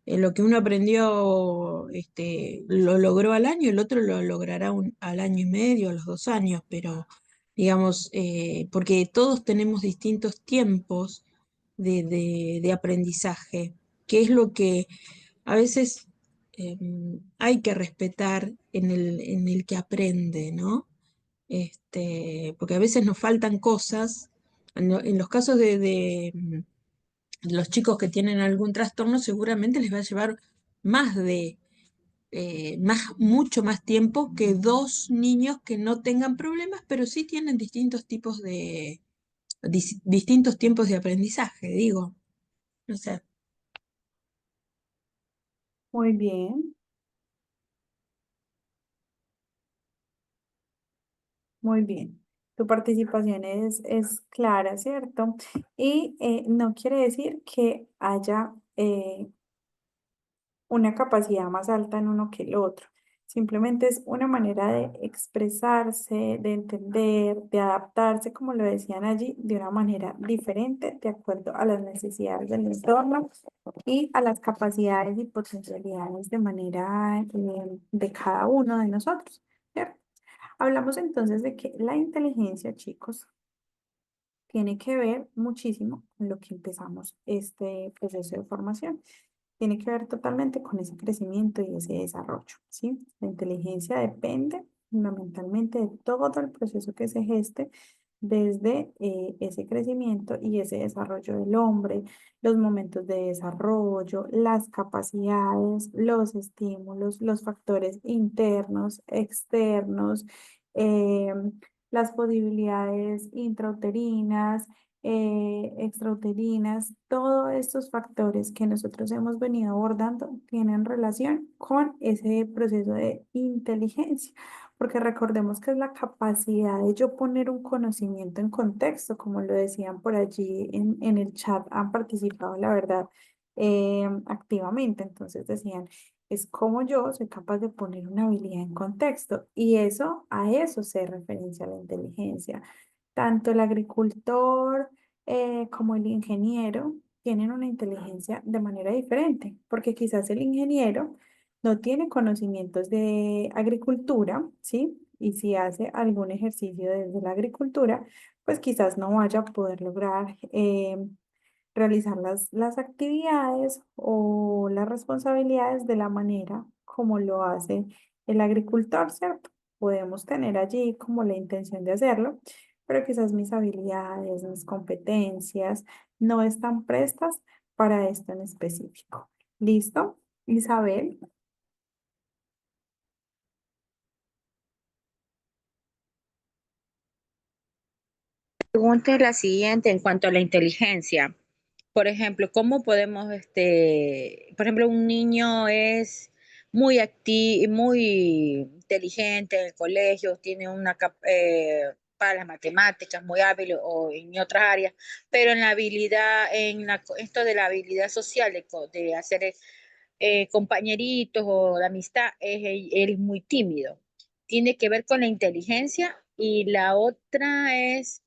Lo que uno aprendió, lo logró al año, el otro lo logrará al año y medio, a los 2 años, pero digamos, porque todos tenemos distintos tiempos de aprendizaje, que es lo que a veces hay que respetar en el que aprende, ¿no? Porque a veces nos faltan cosas. En los casos de los chicos que tienen algún trastorno, seguramente les va a llevar más mucho más tiempo que dos niños que no tengan problemas, pero sí tienen distintos tipos distintos tiempos de aprendizaje, digo. O sea, Muy bien, muy bien. Tu participación es clara, ¿cierto? Y no quiere decir que haya una capacidad más alta en uno que el otro. Simplemente es una manera de expresarse, de entender, de adaptarse, como lo decían allí, de una manera diferente, de acuerdo a las necesidades del entorno y a las capacidades y potencialidades de manera de cada uno de nosotros, ¿cierto? Hablamos entonces de que la inteligencia, chicos, tiene que ver muchísimo con lo que empezamos este proceso de formación. Tiene que ver totalmente con ese crecimiento y ese desarrollo, ¿sí? La inteligencia depende fundamentalmente de todo el proceso que se geste desde ese crecimiento y ese desarrollo del hombre, los momentos de desarrollo, las capacidades, los estímulos, los factores internos, externos, las posibilidades intrauterinas, extrauterinas, todos estos factores que nosotros hemos venido abordando tienen relación con ese proceso de inteligencia, porque recordemos que es la capacidad de yo poner un conocimiento en contexto, como lo decían por allí en el chat, han participado, la verdad, activamente. Entonces decían, es como yo soy capaz de poner una habilidad en contexto y eso, a eso se referencia la inteligencia. Tanto el agricultor como el ingeniero tienen una inteligencia de manera diferente, porque quizás el ingeniero no tiene conocimientos de agricultura, ¿sí? Y si hace algún ejercicio desde la agricultura, pues quizás no vaya a poder lograr realizar las actividades o las responsabilidades de la manera como lo hace el agricultor, ¿cierto? Podemos tener allí como la intención de hacerlo, pero quizás mis habilidades, mis competencias no están prestas para esto en específico. ¿Listo? Isabel. Pregunta es la siguiente en cuanto a la inteligencia. Por ejemplo, ¿cómo podemos, por ejemplo, un niño es muy muy inteligente en el colegio, tiene para las matemáticas muy hábil o en otras áreas, pero en la habilidad, esto de la habilidad social, de hacer compañeritos o la amistad, él es muy tímido. Tiene que ver con la inteligencia y la otra es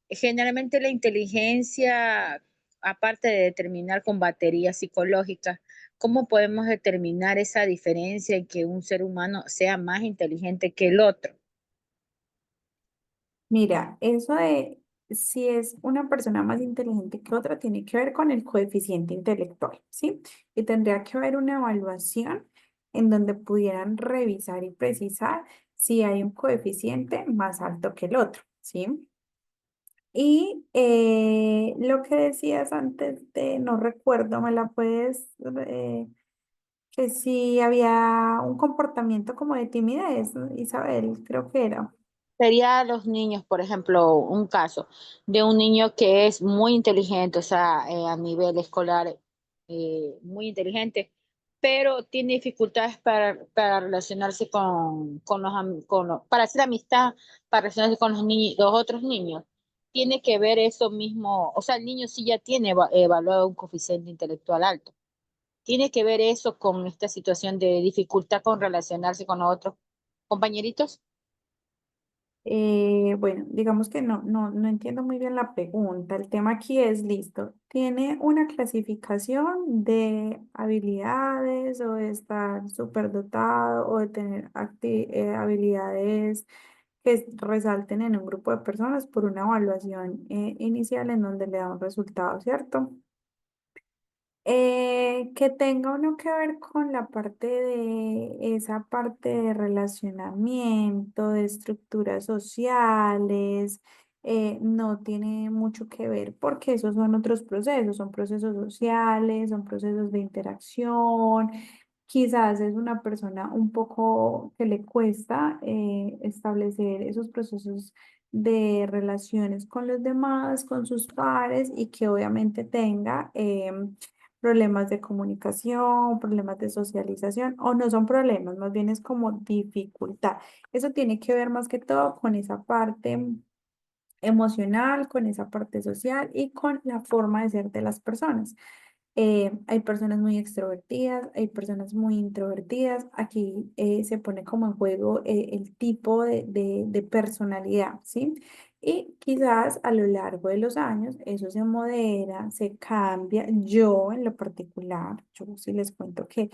generalmente la inteligencia, aparte de determinar con baterías psicológicas, ¿cómo podemos determinar esa diferencia en que un ser humano sea más inteligente que el otro? Mira, eso de si es una persona más inteligente que otra tiene que ver con el coeficiente intelectual, ¿sí? Y tendría que haber una evaluación en donde pudieran revisar y precisar si hay un coeficiente más alto que el otro, ¿sí? Y lo que decías antes de, no recuerdo, me la puedes, que si había un comportamiento como de timidez, ¿no? Isabel, creo que era. Sería los niños, por ejemplo, un caso de un niño que es muy inteligente, o sea, a nivel escolar, muy inteligente, pero tiene dificultades para relacionarse para hacer amistad, para relacionarse con los otros niños. Tiene que ver eso mismo, o sea, el niño sí ya tiene evaluado un coeficiente intelectual alto. Tiene que ver eso con esta situación de dificultad con relacionarse con los otros compañeritos. Bueno, digamos que no entiendo muy bien la pregunta. El tema aquí es, listo, ¿tiene una clasificación de habilidades o de estar superdotado o de tener habilidades que resalten en un grupo de personas por una evaluación inicial en donde le da un resultado, ¿cierto? Que tenga uno que ver con la parte de esa parte de relacionamiento, de estructuras sociales, no tiene mucho que ver porque esos son otros procesos, son procesos sociales, son procesos de interacción. Quizás es una persona un poco que le cuesta establecer esos procesos de relaciones con los demás, con sus pares y que obviamente tenga problemas de comunicación, problemas de socialización, o no son problemas, más bien es como dificultad. Eso tiene que ver más que todo con esa parte emocional, con esa parte social y con la forma de ser de las personas. Hay personas muy extrovertidas, hay personas muy introvertidas. Aquí se pone como en juego el tipo de personalidad, ¿sí? Y quizás a lo largo de los años eso se modera, se cambia. Yo en lo particular, yo sí les cuento que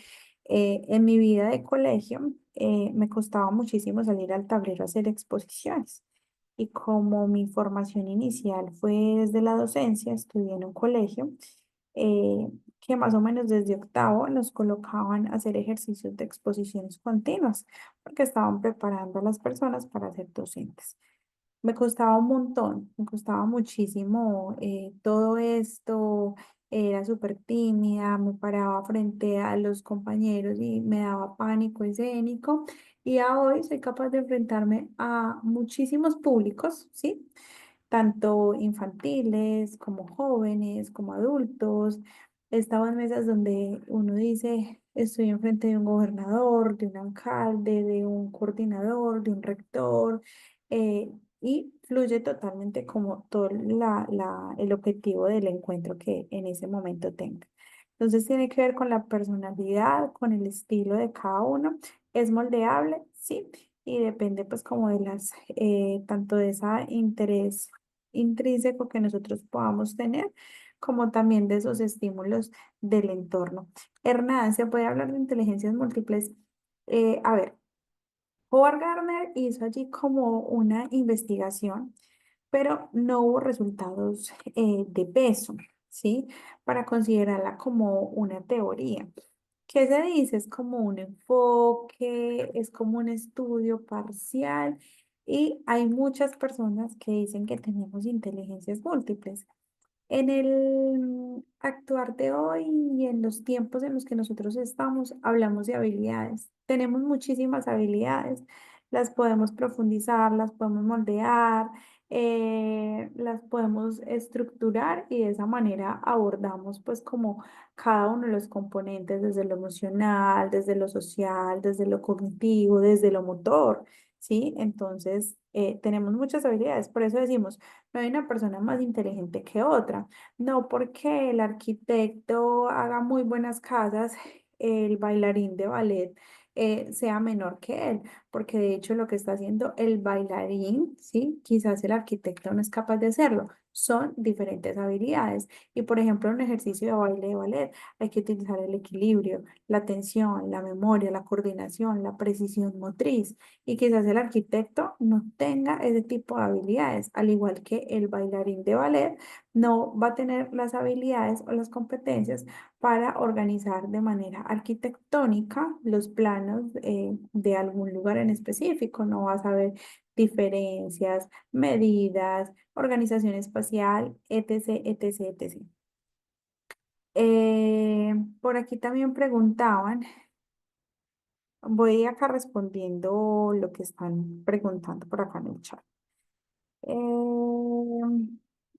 en mi vida de colegio me costaba muchísimo salir al tablero a hacer exposiciones. Y como mi formación inicial fue desde la docencia, estudié en un colegio eh, que más o menos desde octavo nos colocaban a hacer ejercicios de exposiciones continuas, porque estaban preparando a las personas para ser docentes. Me costaba un montón, me costaba muchísimo todo esto, era súper tímida, me paraba frente a los compañeros y me daba pánico escénico. Y a hoy soy capaz de enfrentarme a muchísimos públicos, ¿sí? tanto infantiles como jóvenes, como adultos. He estado en mesas donde uno dice, estoy enfrente de un gobernador, de un alcalde, de un coordinador, de un rector, y fluye totalmente como todo el objetivo del encuentro que en ese momento tenga. Entonces tiene que ver con la personalidad, con el estilo de cada uno. ¿Es moldeable? Sí, y depende pues como de tanto de ese interés intrínseco que nosotros podamos tener, como también de esos estímulos del entorno. Hernán, ¿se puede hablar de inteligencias múltiples? A ver, Howard Gardner hizo allí como una investigación, pero no hubo resultados de peso, ¿sí? Para considerarla como una teoría. ¿Qué se dice? Es como un enfoque, es como un estudio parcial y hay muchas personas que dicen que tenemos inteligencias múltiples. En el actuar de hoy y en los tiempos en los que nosotros estamos, hablamos de habilidades. Tenemos muchísimas habilidades, las podemos profundizar, las podemos moldear, las podemos estructurar y de esa manera abordamos pues como cada uno de los componentes desde lo emocional, desde lo social, desde lo cognitivo, desde lo motor, ¿sí? Entonces, tenemos muchas habilidades, por eso decimos, no hay una persona más inteligente que otra. No porque el arquitecto haga muy buenas casas, el bailarín de ballet sea menor que él, porque de hecho lo que está haciendo el bailarín, ¿sí? Quizás el arquitecto no es capaz de hacerlo. Son diferentes habilidades. Y por ejemplo, en un ejercicio de baile de ballet hay que utilizar el equilibrio, la atención, la memoria, la coordinación, la precisión motriz. Y quizás el arquitecto no tenga ese tipo de habilidades, al igual que el bailarín de ballet no va a tener las habilidades o las competencias para organizar de manera arquitectónica los planos de algún lugar en específico. No va a saber diferencias, medidas, organización espacial, etc., etc., etc. Por aquí también preguntaban. Voy acá respondiendo lo que están preguntando por acá en el chat.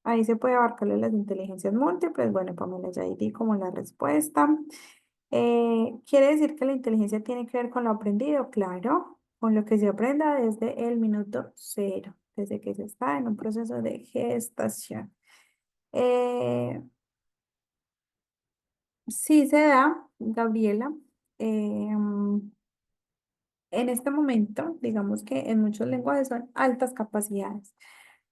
Ahí se puede abarcarle las inteligencias múltiples. Bueno, Pamela, ya ahí di como la respuesta. ¿Quiere decir que la inteligencia tiene que ver con lo aprendido? Claro, con lo que se aprenda desde el minuto cero, desde que se está en un proceso de gestación. Eh, sí se da, Gabriela. En este momento, digamos que en muchos lenguajes son altas capacidades.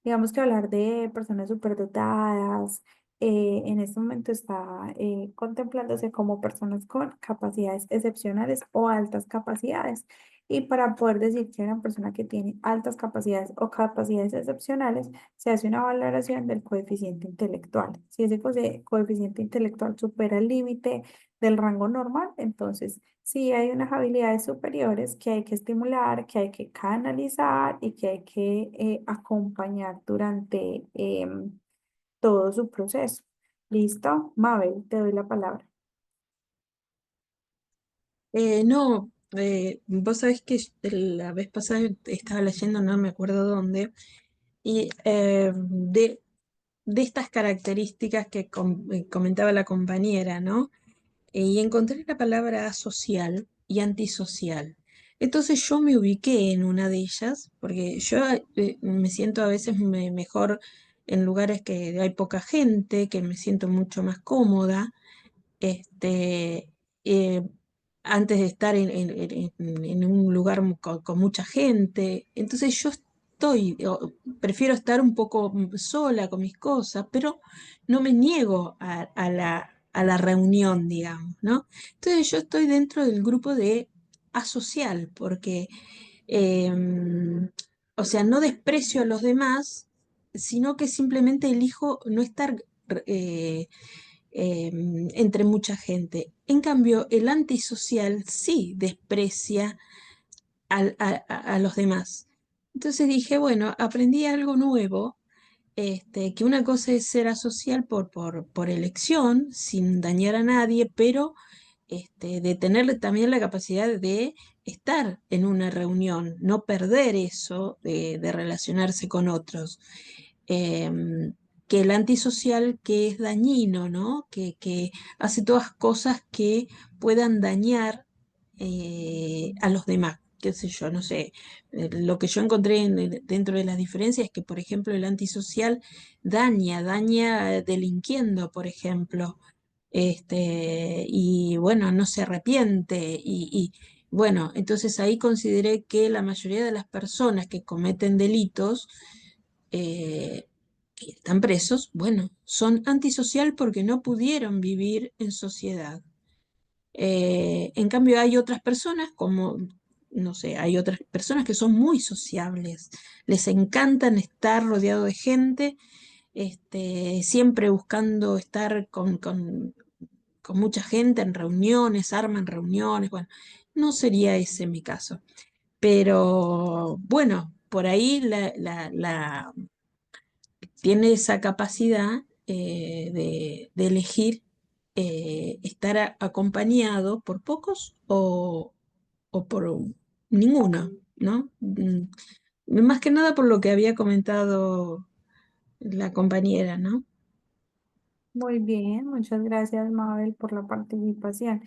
Digamos que hablar de personas superdotadas, en este momento está contemplándose como personas con capacidades excepcionales o altas capacidades. Y para poder decir que una persona que tiene altas capacidades o capacidades excepcionales, se hace una valoración del coeficiente intelectual. Si ese coeficiente intelectual supera el límite del rango normal, entonces sí hay unas habilidades superiores que hay que estimular, que hay que canalizar y que hay que acompañar durante todo su proceso. ¿Listo? Mabel, te doy la palabra. No, vos sabés que la vez pasada estaba leyendo, no me acuerdo dónde, y de estas características que comentaba la compañera, ¿no? Y encontré la palabra asocial y antisocial. Entonces yo me ubiqué en una de ellas, porque yo me siento a veces mejor en lugares que hay poca gente, que me siento mucho más cómoda, este, eh, antes de estar en un lugar con mucha gente. Entonces yo prefiero estar un poco sola con mis cosas, pero no me niego a la reunión, digamos, ¿no? Entonces yo estoy dentro del grupo de asocial, porque, o sea, no desprecio a los demás, sino que simplemente elijo no estar eh, entre mucha gente. En cambio, el antisocial sí desprecia a los demás. Entonces dije, bueno, aprendí algo nuevo, que una cosa es ser asocial por elección, sin dañar a nadie, pero de tener también la capacidad de estar en una reunión, no perder eso de relacionarse con otros. que el antisocial que es dañino, ¿no? Que hace todas cosas que puedan dañar a los demás, qué sé yo, no sé. Lo que yo encontré dentro de las diferencias es que, por ejemplo, el antisocial daña delinquiendo, por ejemplo, y bueno, no se arrepiente y bueno, entonces ahí consideré que la mayoría de las personas que cometen delitos, eh, que están presos, bueno, son antisocial porque no pudieron vivir en sociedad. En cambio, hay otras personas como, no sé, hay otras personas que son muy sociables, les encantan estar rodeado de gente, siempre buscando estar con mucha gente en reuniones, arman reuniones, bueno, no sería ese mi caso. Pero bueno, por ahí tiene esa capacidad de elegir estar acompañado por pocos o por ninguno, ¿no? Más que nada por lo que había comentado la compañera, ¿no? Muy bien, muchas gracias, Mabel, por la participación.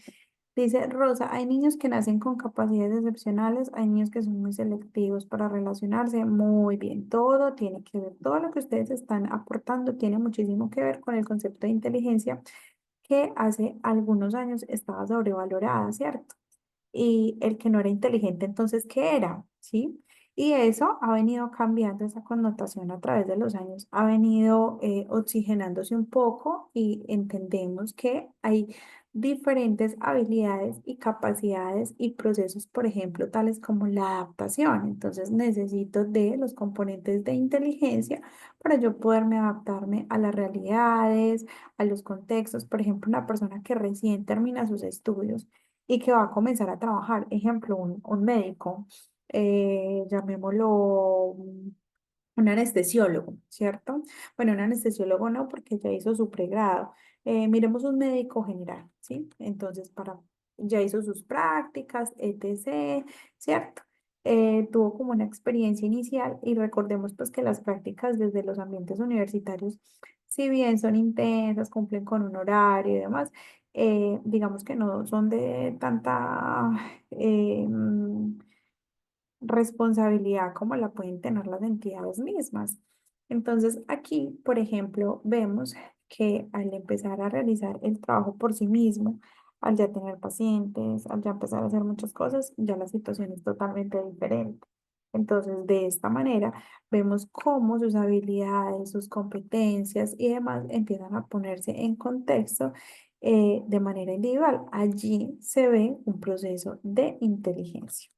Dice Rosa, hay niños que nacen con capacidades excepcionales, hay niños que son muy selectivos para relacionarse. Muy bien, todo tiene que ver, todo lo que ustedes están aportando tiene muchísimo que ver con el concepto de inteligencia que hace algunos años estaba sobrevalorada, ¿cierto? Y el que no era inteligente, entonces, ¿qué era? ¿Sí? Y eso ha venido cambiando esa connotación a través de los años, ha venido oxigenándose un poco y entendemos que hay diferentes habilidades y capacidades y procesos, por ejemplo, tales como la adaptación. Entonces, necesito de los componentes de inteligencia para yo poderme adaptarme a las realidades, a los contextos. Por ejemplo, una persona que recién termina sus estudios y que va a comenzar a trabajar. Ejemplo, un médico, llamémoslo un anestesiólogo, ¿cierto? Bueno, un anestesiólogo no, porque ya hizo su pregrado. Miremos un médico general, ¿sí? Entonces, ya hizo sus prácticas, etc., ¿cierto? Tuvo como una experiencia inicial y recordemos pues que las prácticas desde los ambientes universitarios, si bien son intensas, cumplen con un horario y demás, digamos que no son de tanta responsabilidad como la pueden tener las entidades mismas. Entonces, aquí, por ejemplo, vemos que al empezar a realizar el trabajo por sí mismo, al ya tener pacientes, al ya empezar a hacer muchas cosas, ya la situación es totalmente diferente. Entonces, de esta manera, vemos cómo sus habilidades, sus competencias y demás empiezan a ponerse en contexto de manera individual. Allí se ve un proceso de inteligencia.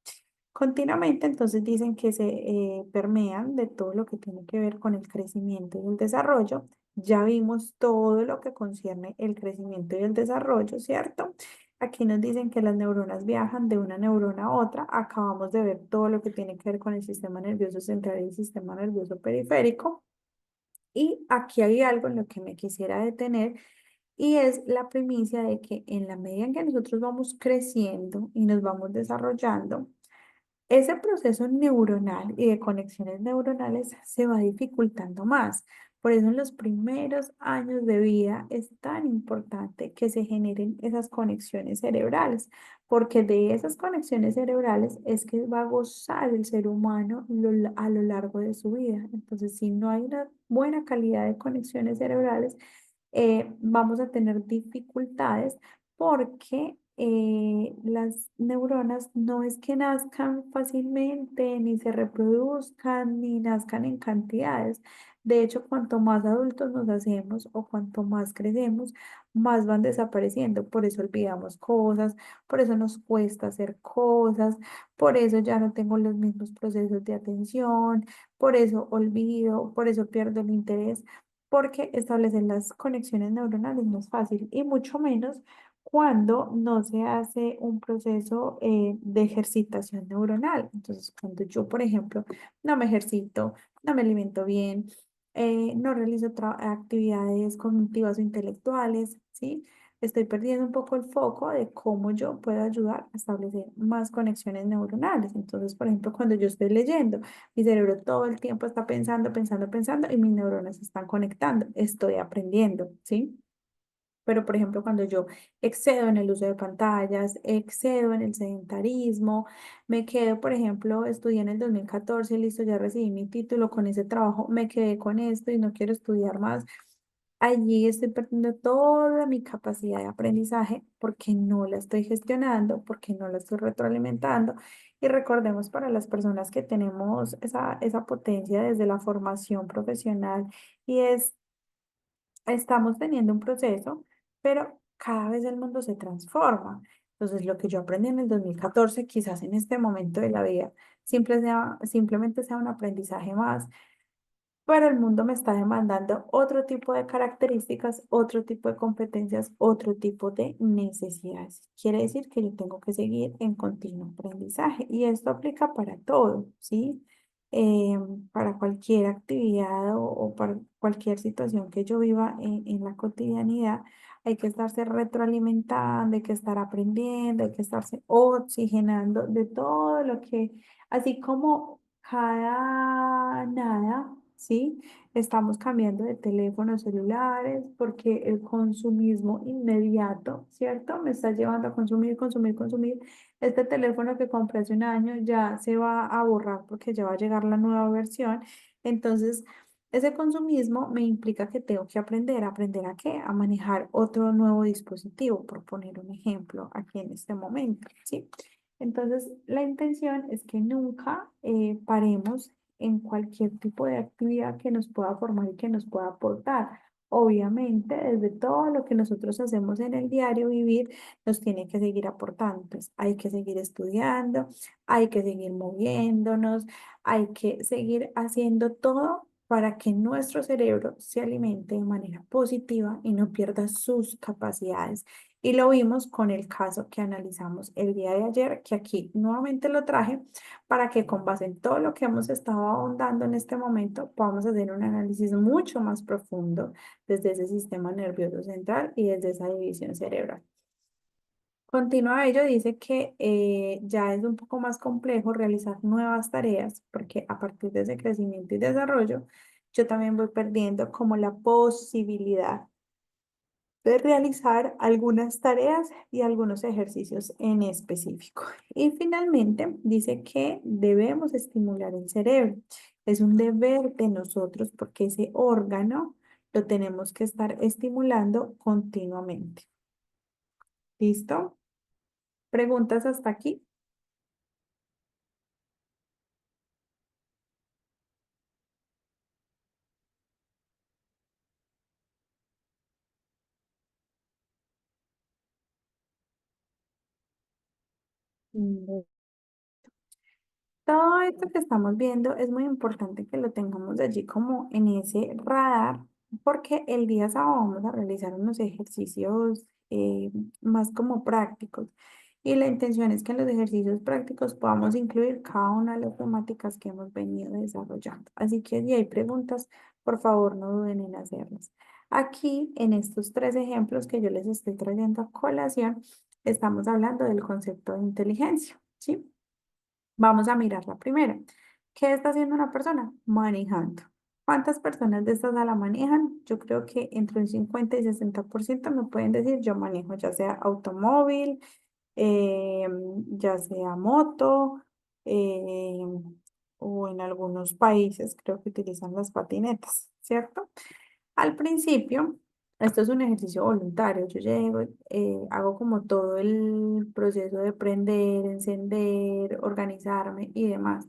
Continuamente, entonces dicen que se permean de todo lo que tiene que ver con el crecimiento y el desarrollo. Ya vimos todo lo que concierne el crecimiento y el desarrollo, ¿cierto? Aquí nos dicen que las neuronas viajan de una neurona a otra. Acabamos de ver todo lo que tiene que ver con el sistema nervioso central y el sistema nervioso periférico. Y aquí hay algo en lo que me quisiera detener y es la primicia de que en la medida en que nosotros vamos creciendo y nos vamos desarrollando, ese proceso neuronal y de conexiones neuronales se va dificultando más. Por eso en los primeros años de vida es tan importante que se generen esas conexiones cerebrales, porque de esas conexiones cerebrales es que va a gozar el ser humano a lo largo de su vida. Entonces, si no hay una buena calidad de conexiones cerebrales, vamos a tener dificultades porque las neuronas no es que nazcan fácilmente, ni se reproduzcan, ni nazcan en cantidades. De hecho, cuanto más adultos nos hacemos o cuanto más crecemos, más van desapareciendo. Por eso olvidamos cosas, por eso nos cuesta hacer cosas, por eso ya no tengo los mismos procesos de atención, por eso olvido, por eso pierdo el interés, porque establecer las conexiones neuronales no es fácil y mucho menos cuando no se hace un proceso de ejercitación neuronal. Entonces, cuando yo, por ejemplo, no me ejercito, no me alimento bien, no realizo actividades cognitivas o intelectuales, ¿sí? Estoy perdiendo un poco el foco de cómo yo puedo ayudar a establecer más conexiones neuronales. Entonces, por ejemplo, cuando yo estoy leyendo, mi cerebro todo el tiempo está pensando, pensando, pensando y mis neuronas se están conectando. Estoy aprendiendo, ¿sí? Pero, por ejemplo, cuando yo excedo en el uso de pantallas, excedo en el sedentarismo, me quedo, por ejemplo, estudié en el 2014, listo, ya recibí mi título con ese trabajo, me quedé con esto y no quiero estudiar más. Allí estoy perdiendo toda mi capacidad de aprendizaje porque no la estoy gestionando, porque no la estoy retroalimentando. Y recordemos para las personas que tenemos esa potencia desde la formación profesional y estamos teniendo un proceso, pero cada vez el mundo se transforma. Entonces, lo que yo aprendí en el 2014, quizás en este momento de la vida, simplemente sea un aprendizaje más, pero el mundo me está demandando otro tipo de características, otro tipo de competencias, otro tipo de necesidades. Quiere decir que yo tengo que seguir en continuo aprendizaje y esto aplica para todo, ¿sí? Para cualquier actividad o para cualquier situación que yo viva en la cotidianidad, hay que estarse retroalimentando, hay que estar aprendiendo, hay que estarse oxigenando de todo lo que, así como cada nada, ¿sí? Estamos cambiando de teléfonos celulares porque el consumismo inmediato, ¿cierto? Me está llevando a consumir, consumir, consumir. Este teléfono que compré hace un año ya se va a borrar porque ya va a llegar la nueva versión. Entonces, ese consumismo me implica que tengo que ¿aprender a qué? A manejar otro nuevo dispositivo, por poner un ejemplo aquí en este momento, ¿sí? Entonces, la intención es que nunca paremos en cualquier tipo de actividad que nos pueda formar y que nos pueda aportar. Obviamente, desde todo lo que nosotros hacemos en el diario vivir, nos tiene que seguir aportando. Entonces, hay que seguir estudiando, hay que seguir moviéndonos, hay que seguir haciendo todo para que nuestro cerebro se alimente de manera positiva y no pierda sus capacidades. Y lo vimos con el caso que analizamos el día de ayer, que aquí nuevamente lo traje para que con base en todo lo que hemos estado ahondando en este momento, podamos hacer un análisis mucho más profundo desde ese sistema nervioso central y desde esa división cerebral. Continúa ello, dice que ya es un poco más complejo realizar nuevas tareas porque a partir de ese crecimiento y desarrollo, yo también voy perdiendo como la posibilidad de realizar algunas tareas y algunos ejercicios en específico. Y finalmente dice que debemos estimular el cerebro. Es un deber de nosotros porque ese órgano lo tenemos que estar estimulando continuamente. ¿Listo? ¿Preguntas hasta aquí? Mm, Todo esto que estamos viendo es muy importante que lo tengamos allí como en ese radar, porque el día sábado vamos a realizar unos ejercicios más como prácticos. Y la intención es que en los ejercicios prácticos podamos incluir cada una de las temáticas que hemos venido desarrollando. Así que si hay preguntas, por favor no duden en hacerlas. Aquí, en estos tres ejemplos que yo les estoy trayendo a colación, estamos hablando del concepto de inteligencia, ¿sí? Vamos a mirar la primera. ¿Qué está haciendo una persona? Manejando. ¿Cuántas personas de estas la manejan? Yo creo que entre un 50 y 60% me pueden decir yo manejo, ya sea automóvil, eh, ya sea moto, eh, o en algunos países creo que utilizan las patinetas, ¿cierto? Al principio, esto es un ejercicio voluntario. Yo llego, hago como todo el proceso de prender, encender, organizarme y demás.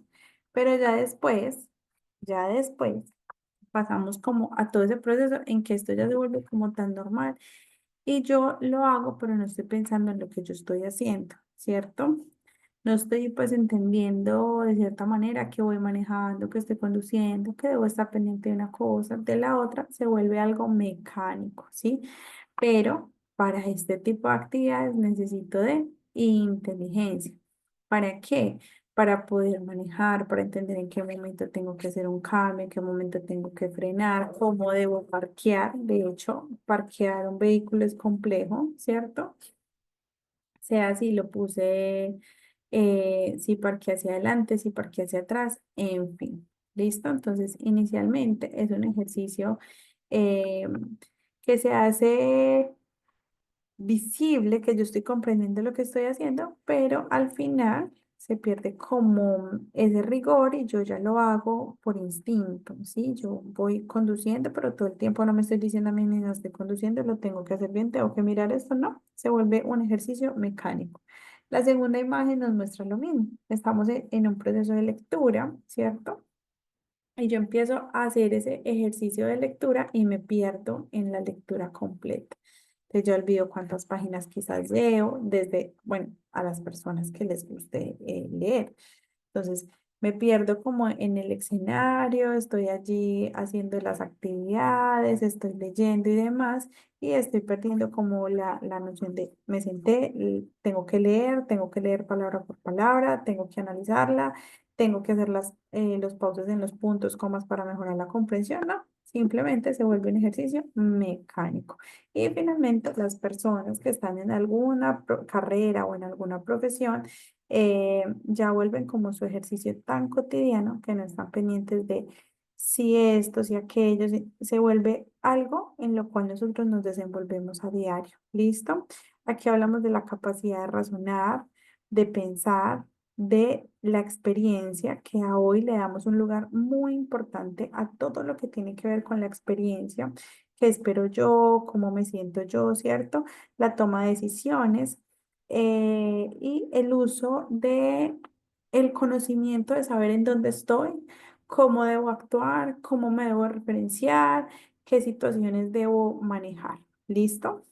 Pero ya después, pasamos como a todo ese proceso en que esto ya se vuelve como tan normal. Y yo lo hago, pero no estoy pensando en lo que yo estoy haciendo, ¿cierto? No estoy pues entendiendo de cierta manera que voy manejando, que estoy conduciendo, que debo estar pendiente de una cosa, de la otra, se vuelve algo mecánico, ¿sí? Pero para este tipo de actividades necesito de inteligencia. ¿Para qué? para poder manejar, para entender en qué momento tengo que hacer un cambio, en qué momento tengo que frenar, cómo debo parquear. De hecho, parquear un vehículo es complejo, ¿cierto? Sea si lo puse, si parqué hacia adelante, si parqué hacia atrás, en fin. ¿Listo? Entonces, inicialmente es un ejercicio eh, que se hace visible, que yo estoy comprendiendo lo que estoy haciendo, pero al final se pierde como ese rigor y yo ya lo hago por instinto, ¿sí? Yo voy conduciendo, pero todo el tiempo no me estoy diciendo a mí misma, estoy conduciendo, lo tengo que hacer bien, tengo que mirar esto, no, se vuelve un ejercicio mecánico. La segunda imagen nos muestra lo mismo, estamos en un proceso de lectura, ¿cierto? Y yo empiezo a hacer ese ejercicio de lectura y me pierdo en la lectura completa. Entonces yo olvido cuántas páginas quizás leo, desde, bueno, a las personas que les guste leer. Entonces, me pierdo como en el escenario, estoy allí haciendo las actividades, estoy leyendo y demás, y estoy perdiendo como la noción de me senté, tengo que leer palabra por palabra, tengo que analizarla, tengo que hacer los pausas en los puntos, comas para mejorar la comprensión, no, simplemente se vuelve un ejercicio mecánico. Y finalmente, las personas que están en alguna carrera o en alguna profesión, ya vuelven como su ejercicio tan cotidiano que no están pendientes de si esto, si aquello, se vuelve algo en lo cual nosotros nos desenvolvemos a diario. ¿Listo? Aquí hablamos de la capacidad de razonar, de pensar, de la experiencia, que a hoy le damos un lugar muy importante a todo lo que tiene que ver con la experiencia, qué espero yo, cómo me siento yo, ¿cierto? La toma de decisiones y el uso de el conocimiento de saber en dónde estoy, cómo debo actuar, cómo me debo referenciar, qué situaciones debo manejar. ¿Listo?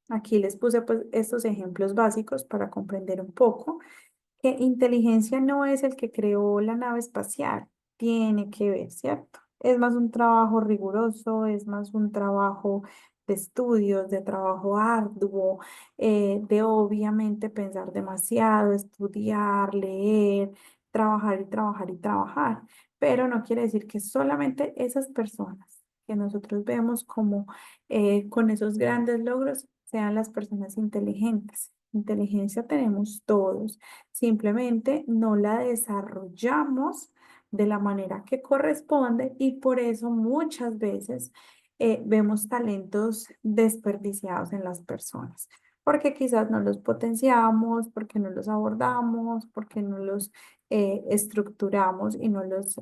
Aquí les puse pues estos ejemplos básicos para comprender un poco que inteligencia no es el que creó la nave espacial, tiene que ver, ¿cierto? Es más un trabajo riguroso, es más un trabajo de estudios, de trabajo arduo, de obviamente pensar demasiado, estudiar, leer, trabajar y trabajar y trabajar. Pero no quiere decir que solamente esas personas que nosotros vemos como con esos grandes logros sean las personas inteligentes. Inteligencia tenemos todos. Simplemente no la desarrollamos de la manera que corresponde y por eso muchas veces vemos talentos desperdiciados en las personas, porque quizás no los potenciamos, porque no los abordamos, porque no los estructuramos y no los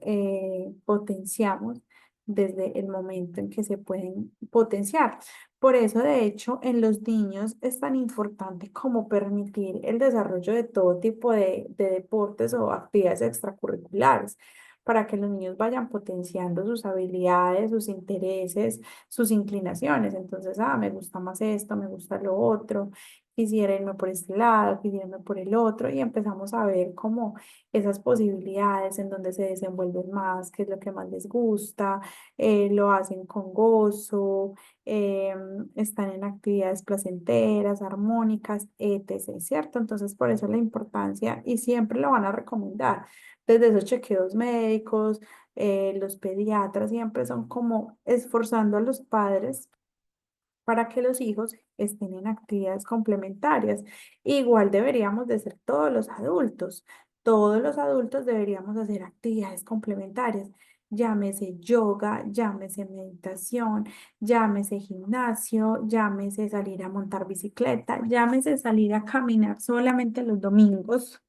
potenciamos desde el momento en que se pueden potenciar. Por eso, de hecho, en los niños es tan importante como permitir el desarrollo de todo tipo de deportes o actividades extracurriculares para que los niños vayan potenciando sus habilidades, sus intereses, sus inclinaciones. Entonces, me gusta más esto, me gusta lo otro, quisiera irme por este lado, quisiera irme por el otro, y empezamos a ver como esas posibilidades en donde se desenvuelven más, qué es lo que más les gusta, lo hacen con gozo, están en actividades placenteras, armónicas, etc., ¿cierto? Entonces, por eso la importancia, y siempre lo van a recomendar, desde esos chequeos médicos, los pediatras siempre son como esforzando a los padres para que los hijos estén en actividades complementarias. Igual deberíamos de ser todos los adultos. Todos los adultos deberíamos hacer actividades complementarias. Llámese yoga, llámese meditación, llámese gimnasio, llámese salir a montar bicicleta, llámese salir a caminar solamente los domingos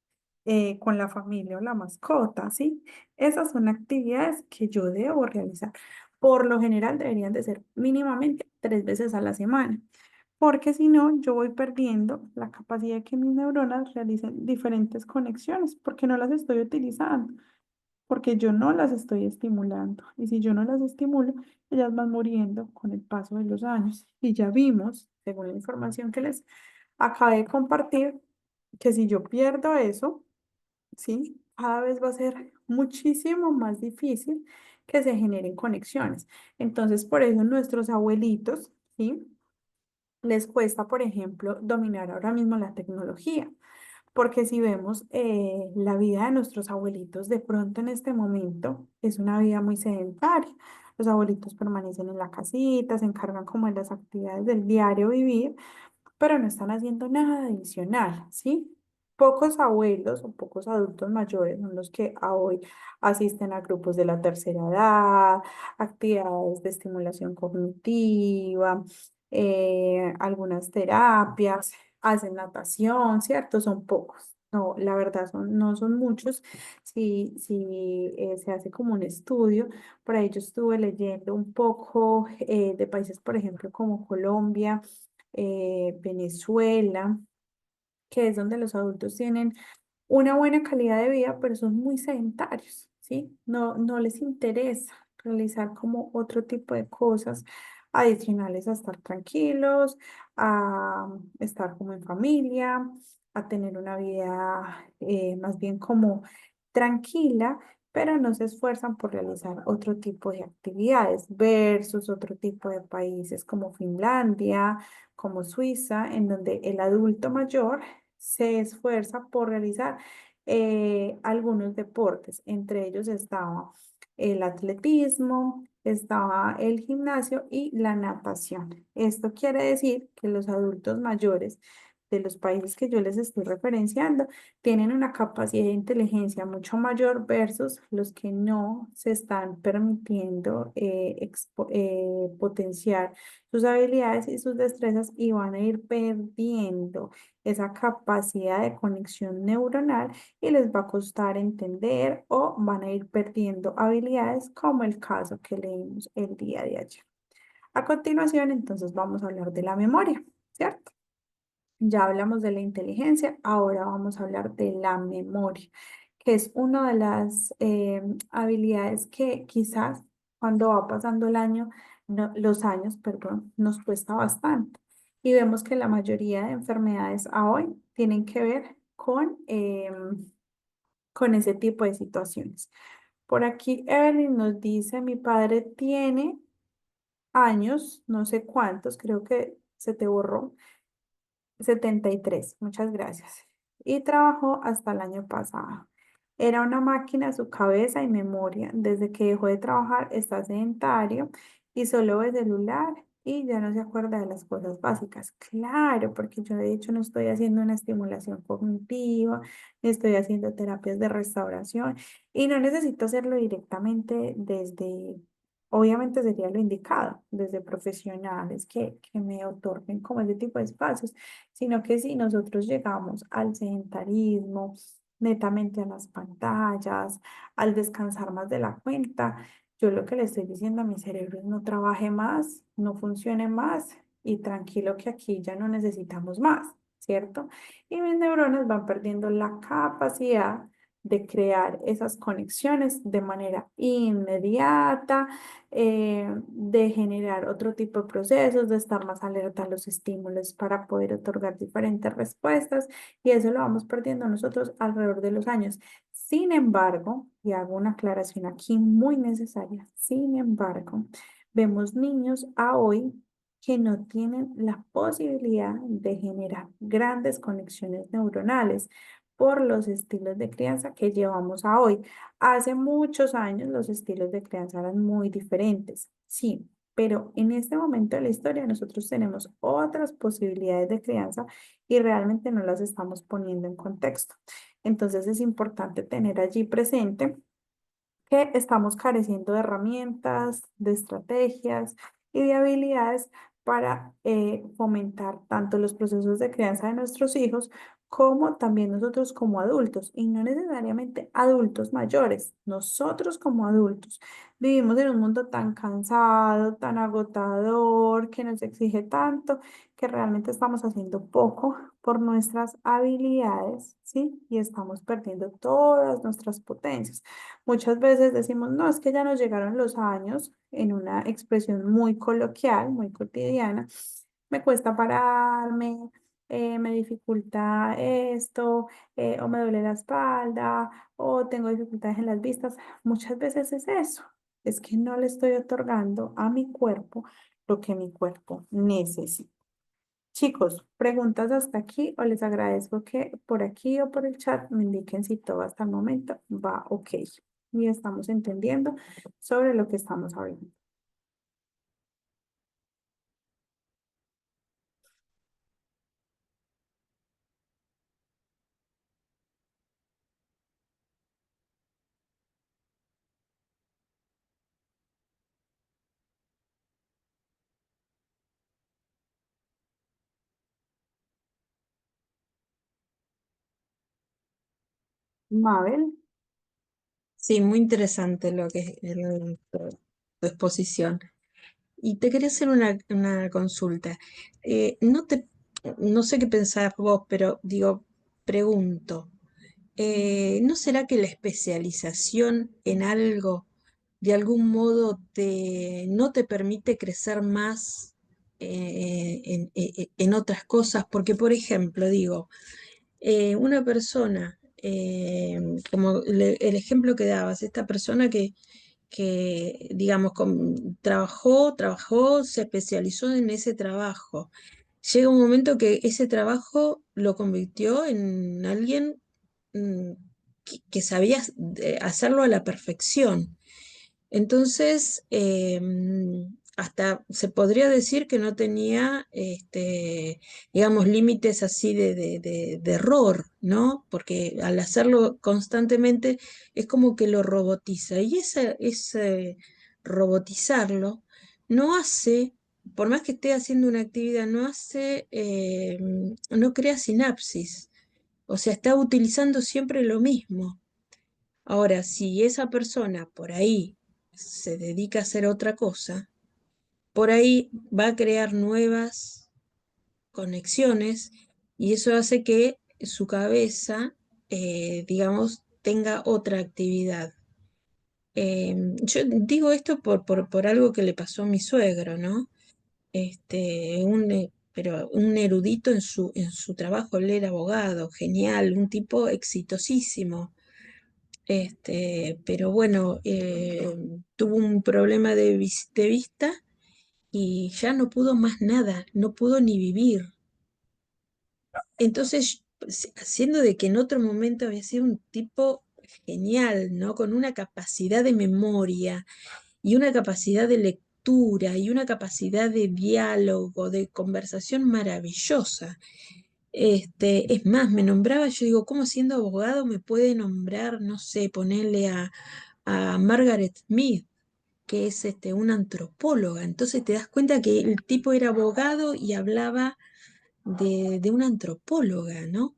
con la familia o la mascota, ¿sí? Esas son actividades que yo debo realizar. Por lo general deberían de ser mínimamente 3 veces a la semana, porque si no, yo voy perdiendo la capacidad de que mis neuronas realicen diferentes conexiones, porque no las estoy utilizando, porque yo no las estoy estimulando. Y si yo no las estimulo, ellas van muriendo con el paso de los años. Y ya vimos, según la información que les acabé de compartir, que si yo pierdo eso, ¿sí? Cada vez va a ser muchísimo más difícil que se generen conexiones. Entonces, por eso nuestros abuelitos, ¿sí? Les cuesta, por ejemplo, dominar ahora mismo la tecnología, Porque si vemos la vida de nuestros abuelitos, de pronto en este momento es una vida muy sedentaria. Los abuelitos permanecen en la casita, se encargan como de las actividades del diario vivir, pero no están haciendo nada adicional, ¿sí? Pocos abuelos o pocos adultos mayores son los que a hoy asisten a grupos de la tercera edad, actividades de estimulación cognitiva, algunas terapias, hacen natación, ¿cierto? Son pocos. No, la verdad no son muchos. Si se hace como un estudio, por ahí yo estuve leyendo un poco de países, por ejemplo, como Colombia, Venezuela, que es donde los adultos tienen una buena calidad de vida, pero son muy sedentarios, ¿sí? No les interesa realizar como otro tipo de cosas adicionales a estar tranquilos, a estar como en familia, a tener una vida más bien como tranquila, pero no se esfuerzan por realizar otro tipo de actividades versus otro tipo de países como Finlandia, como Suiza, en donde el adulto mayor se esfuerza por realizar algunos deportes. Entre ellos estaba el atletismo, estaba el gimnasio y la natación. Esto quiere decir que los adultos mayores de los países que yo les estoy referenciando tienen una capacidad de inteligencia mucho mayor versus los que no se están permitiendo potenciar sus habilidades y sus destrezas y van a ir perdiendo esa capacidad de conexión neuronal y les va a costar entender o van a ir perdiendo habilidades como el caso que leímos el día de ayer. A continuación, entonces vamos a hablar de la memoria, ¿cierto? Ya hablamos de la inteligencia, ahora vamos a hablar de la memoria, que es una de las habilidades que quizás cuando va pasando el año, los años, perdón, nos cuesta bastante. Y vemos que la mayoría de enfermedades a hoy tienen que ver con ese tipo de situaciones. Por aquí Evelyn nos dice, mi padre tiene años, no sé cuántos, creo que se te borró 73, muchas gracias. Y trabajó hasta el año pasado. Era una máquina su cabeza y memoria. Desde que dejó de trabajar está sedentario y solo ve celular y ya no se acuerda de las cosas básicas. Claro, porque yo de hecho no estoy haciendo una estimulación cognitiva, estoy haciendo terapias de restauración y no necesito hacerlo directamente desde, obviamente sería lo indicado, desde profesionales que me otorguen como ese tipo de espacios, sino que si nosotros llegamos al sedentarismo, netamente a las pantallas, al descansar más de la cuenta, yo lo que le estoy diciendo a mi cerebro es no trabaje más, no funcione más y tranquilo que aquí ya no necesitamos más, ¿cierto? Y mis neuronas van perdiendo la capacidad de crear esas conexiones de manera inmediata, de generar otro tipo de procesos, de estar más alerta a los estímulos para poder otorgar diferentes respuestas y eso lo vamos perdiendo nosotros alrededor de los años. Sin embargo, y hago una aclaración aquí muy necesaria, sin embargo, vemos niños a hoy que no tienen la posibilidad de generar grandes conexiones neuronales por los estilos de crianza que llevamos a hoy. Hace muchos años los estilos de crianza eran muy diferentes, sí, pero en este momento de la historia nosotros tenemos otras posibilidades de crianza y realmente no las estamos poniendo en contexto. Entonces es importante tener allí presente que estamos careciendo de herramientas, de estrategias y de habilidades para fomentar tanto los procesos de crianza de nuestros hijos como también nosotros como adultos, y no necesariamente adultos mayores, nosotros como adultos. Vivimos en un mundo tan cansado, tan agotador, que nos exige tanto, que realmente estamos haciendo poco por nuestras habilidades, ¿sí? Y estamos perdiendo todas nuestras potencias. Muchas veces decimos, no, es que ya nos llegaron los años, en una expresión muy coloquial, muy cotidiana. Me cuesta pararme, me dificulta esto, o me duele la espalda, o tengo dificultades en las vistas. Muchas veces es eso, es que no le estoy otorgando a mi cuerpo lo que mi cuerpo necesita. Chicos, preguntas hasta aquí o les agradezco que por aquí o por el chat me indiquen si todo hasta el momento va ok y estamos entendiendo sobre lo que estamos hablando. Mabel, Sí, muy interesante lo que tu exposición. Y te quería hacer una consulta. No sé qué pensás vos, pero digo, pregunto, ¿no será que la especialización en algo de algún modo no te permite crecer más en otras cosas? Porque, por ejemplo, digo, una persona, como el ejemplo que dabas, esta persona que digamos, trabajó, se especializó en ese trabajo. Llega un momento que ese trabajo lo convirtió en alguien mm, que sabía hacerlo a la perfección. Entonces, hasta se podría decir que no tenía, digamos, límites así de error, ¿no? Porque al hacerlo constantemente es como que lo robotiza. Y ese robotizarlo no hace, por más que esté haciendo una actividad, no crea sinapsis. O sea, está utilizando siempre lo mismo. Ahora, si esa persona por ahí se dedica a hacer otra cosa, por ahí va a crear nuevas conexiones y eso hace que su cabeza, digamos, tenga otra actividad. Yo digo esto por algo que le pasó a mi suegro, ¿no? Pero un erudito en su trabajo, él era abogado, genial, un tipo exitosísimo. Pero bueno, tuvo un problema de vista y ya no pudo más nada, no pudo ni vivir. Entonces, haciendo de que en otro momento había sido un tipo genial, ¿no? Con una capacidad de memoria y una capacidad de lectura y una capacidad de diálogo, de conversación maravillosa. Es más, me nombraba, yo digo, ¿cómo siendo abogado me puede nombrar, no sé, ponerle a Margaret Mead, que es una antropóloga? Entonces te das cuenta que el tipo era abogado y hablaba de una antropóloga, ¿no?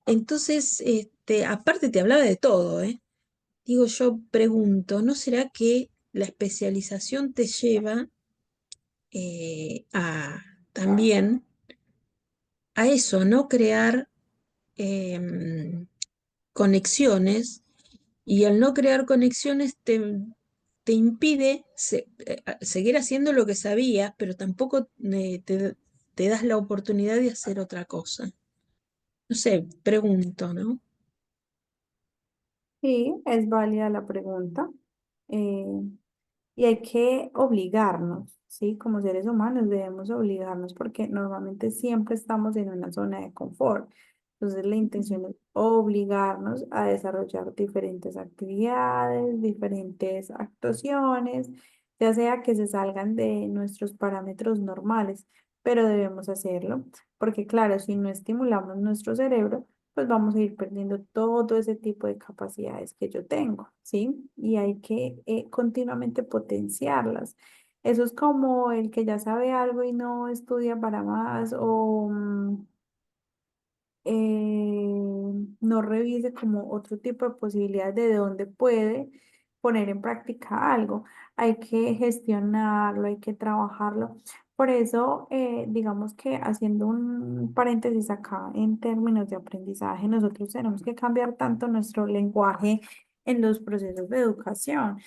Entonces, aparte te hablaba de todo, ¿eh? Digo, yo pregunto, ¿no será que la especialización te lleva a también a eso, ¿no? Crear conexiones y al no crear conexiones te impide seguir haciendo lo que sabías, pero tampoco te das la oportunidad de hacer otra cosa. No sé, pregunto, ¿no? sí, es válida la pregunta. eh, y hay que obligarnos, ¿sí? Como seres humanos debemos obligarnos porque normalmente siempre estamos en una zona de confort. Entonces la intención es obligarnos a desarrollar diferentes actividades, diferentes actuaciones, ya sea que se salgan de nuestros parámetros normales, pero debemos hacerlo porque claro, si no estimulamos nuestro cerebro, pues vamos a ir perdiendo todo ese tipo de capacidades que yo tengo, ¿sí? Y hay que continuamente potenciarlas. Eso es como el que ya sabe algo y no estudia para más o no revise como otro tipo de posibilidades de dónde puede poner en práctica algo. Hay que gestionarlo, hay que trabajarlo. Por eso, digamos que haciendo un paréntesis acá en términos de aprendizaje, nosotros tenemos que cambiar tanto nuestro lenguaje en los procesos de educación,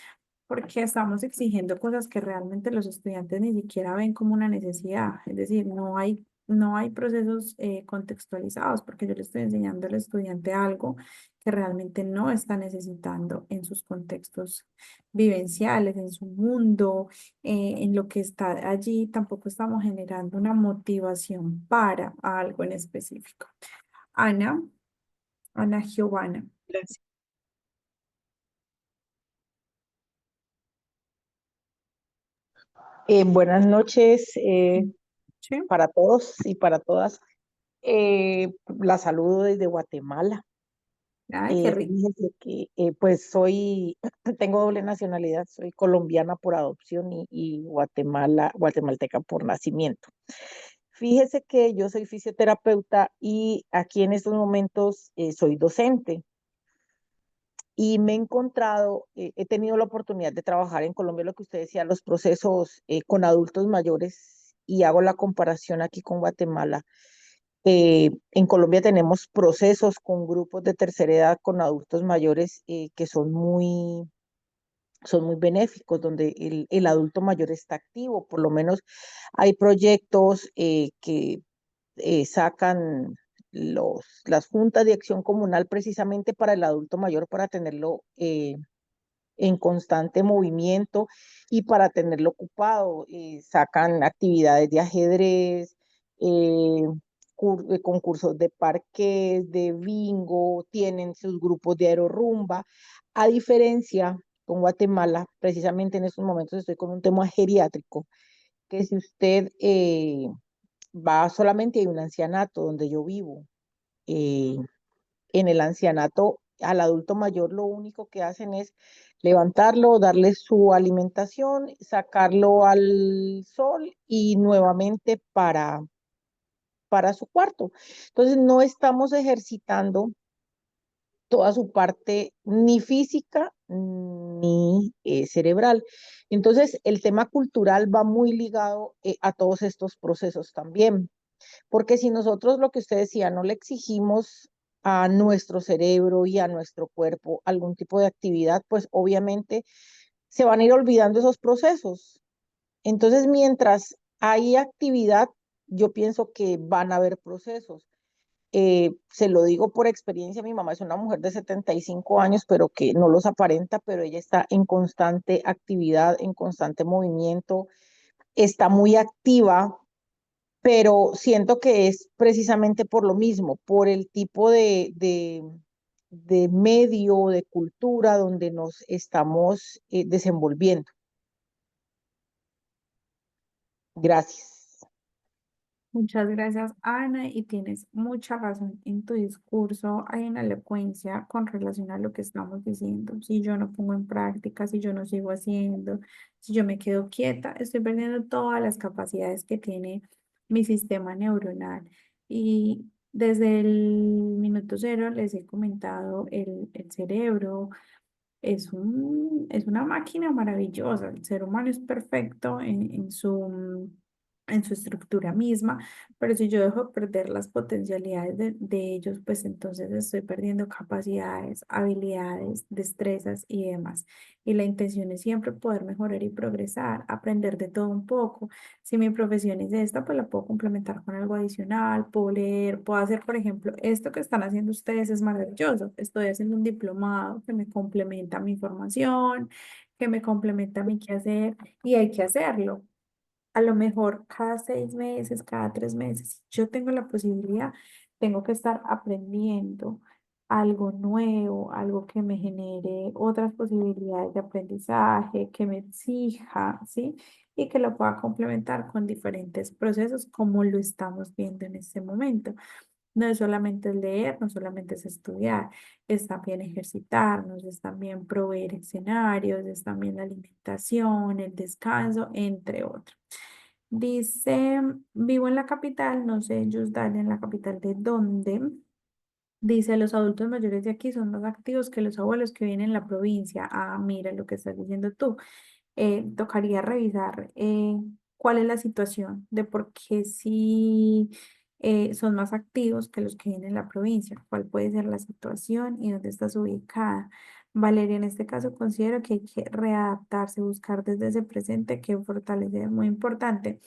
porque estamos exigiendo cosas que realmente los estudiantes ni siquiera ven como una necesidad. Es decir, no hay no hay procesos contextualizados porque yo le estoy enseñando al estudiante algo que realmente no está necesitando en sus contextos vivenciales, en su mundo, en lo que está allí. Tampoco estamos generando una motivación para algo en específico. Ana, Ana Giovanna. Gracias. Buenas noches Sí. para todos y para todas. La saludo desde Guatemala. Ay, qué rico. Fíjense que pues tengo doble nacionalidad, soy colombiana por adopción y guatemalteca por nacimiento. Fíjese que yo soy fisioterapeuta y aquí en estos momentos soy docente. Y me he encontrado, he tenido la oportunidad de trabajar en Colombia, lo que usted decía, los procesos con adultos mayores, y hago la comparación aquí con Guatemala. En Colombia tenemos procesos con grupos de tercera edad, con adultos mayores, que son muy benéficos, donde el adulto mayor está activo. Por lo menos hay proyectos que sacan las juntas de acción comunal precisamente para el adulto mayor, para tenerlo en constante movimiento y para tenerlo ocupado. Sacan actividades de ajedrez, eh, concursos de parqués, de bingo, tienen sus grupos de aerorrumba. A diferencia con Guatemala, precisamente en estos momentos estoy con un tema geriátrico, que si usted va solamente, hay un ancianato donde yo vivo. eh, en el ancianato, al adulto mayor lo único que hacen es levantarlo, darle su alimentación, sacarlo al sol y nuevamente para su cuarto. Entonces no estamos ejercitando toda su parte ni física ni cerebral. Entonces el tema cultural va muy ligado a todos estos procesos también. Porque si nosotros, lo que usted decía, no le exigimos a nuestro cerebro y a nuestro cuerpo algún tipo de actividad, pues obviamente se van a ir olvidando esos procesos. Entonces, mientras hay actividad, yo pienso que van a haber procesos. Se lo digo por experiencia, mi mamá es una mujer de 75 años, pero que no los aparenta, pero ella está en constante actividad, en constante movimiento, está muy activa, pero siento que es precisamente por lo mismo, por el tipo de medio, de cultura donde nos estamos desenvolviendo. Gracias. Muchas gracias, Ana, y tienes mucha razón en tu discurso. Hay una elocuencia con relación a lo que estamos diciendo. Si yo no pongo en práctica, si yo no sigo haciendo, si yo me quedo quieta, estoy perdiendo todas las capacidades que tiene mi sistema neuronal. Y desde el minuto cero les he comentado, el cerebro es una máquina maravillosa. El ser humano es perfecto en su estructura misma, pero si yo dejo de perder las potencialidades de ellos, pues entonces estoy perdiendo capacidades, habilidades, destrezas y demás. Y la intención es siempre poder mejorar y progresar, aprender de todo un poco. Si mi profesión es esta, pues la puedo complementar con algo adicional, puedo leer, puedo hacer, por ejemplo, esto que están haciendo ustedes es maravilloso. Estoy haciendo un diplomado que me complementa mi formación, que me complementa mi quehacer y hay que hacerlo. A lo mejor cada 6 meses, cada 3 meses, si yo tengo la posibilidad, tengo que estar aprendiendo algo nuevo, algo que me genere otras posibilidades de aprendizaje, que me exija, ¿sí? Y que lo pueda complementar con diferentes procesos como lo estamos viendo en este momento. No es solamente leer, no solamente es estudiar, es también ejercitarnos, es también proveer escenarios, es también la alimentación, el descanso, entre otros. Dice, vivo en la capital, no sé, Yusdal, en la capital de dónde. Dice, los adultos mayores de aquí son más activos que los abuelos que viven en la provincia. Ah, mira lo que estás diciendo tú. Tocaría revisar cuál es la situación de por qué sí son más activos que los que viven en la provincia, cuál puede ser la situación y dónde estás ubicada. Valeria, en este caso considero que hay que readaptarse, buscar desde ese presente que fortalece, es muy importante.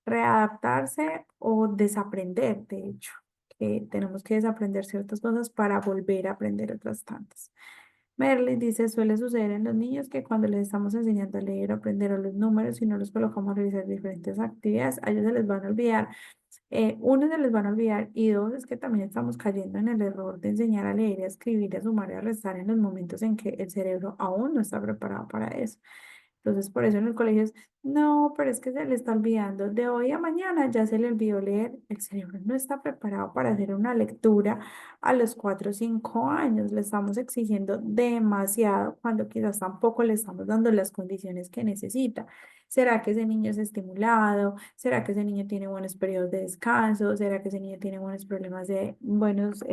readaptarse o desaprender, de hecho, que tenemos que desaprender ciertas cosas para volver a aprender otras tantas. Merlin dice, suele suceder en los niños que cuando les estamos enseñando a leer o aprender a los números y no los colocamos a realizar diferentes actividades, a ellos se les van a olvidar. Uno, se les van a olvidar, y dos, es que también estamos cayendo en el error de enseñar a leer, a escribir, a sumar y a restar en los momentos en que el cerebro aún no está preparado para eso. Entonces, por eso en los colegios, no, pero es que se le está olvidando. De hoy a mañana ya se le olvidó leer. El cerebro no está preparado para hacer una lectura a los 4 o 5 años. Le estamos exigiendo demasiado cuando quizás tampoco le estamos dando las condiciones que necesita. ¿Será que ese niño es estimulado? ¿Será que ese niño tiene buenos periodos de descanso? ¿Será que ese niño tiene buenos problemas de buenos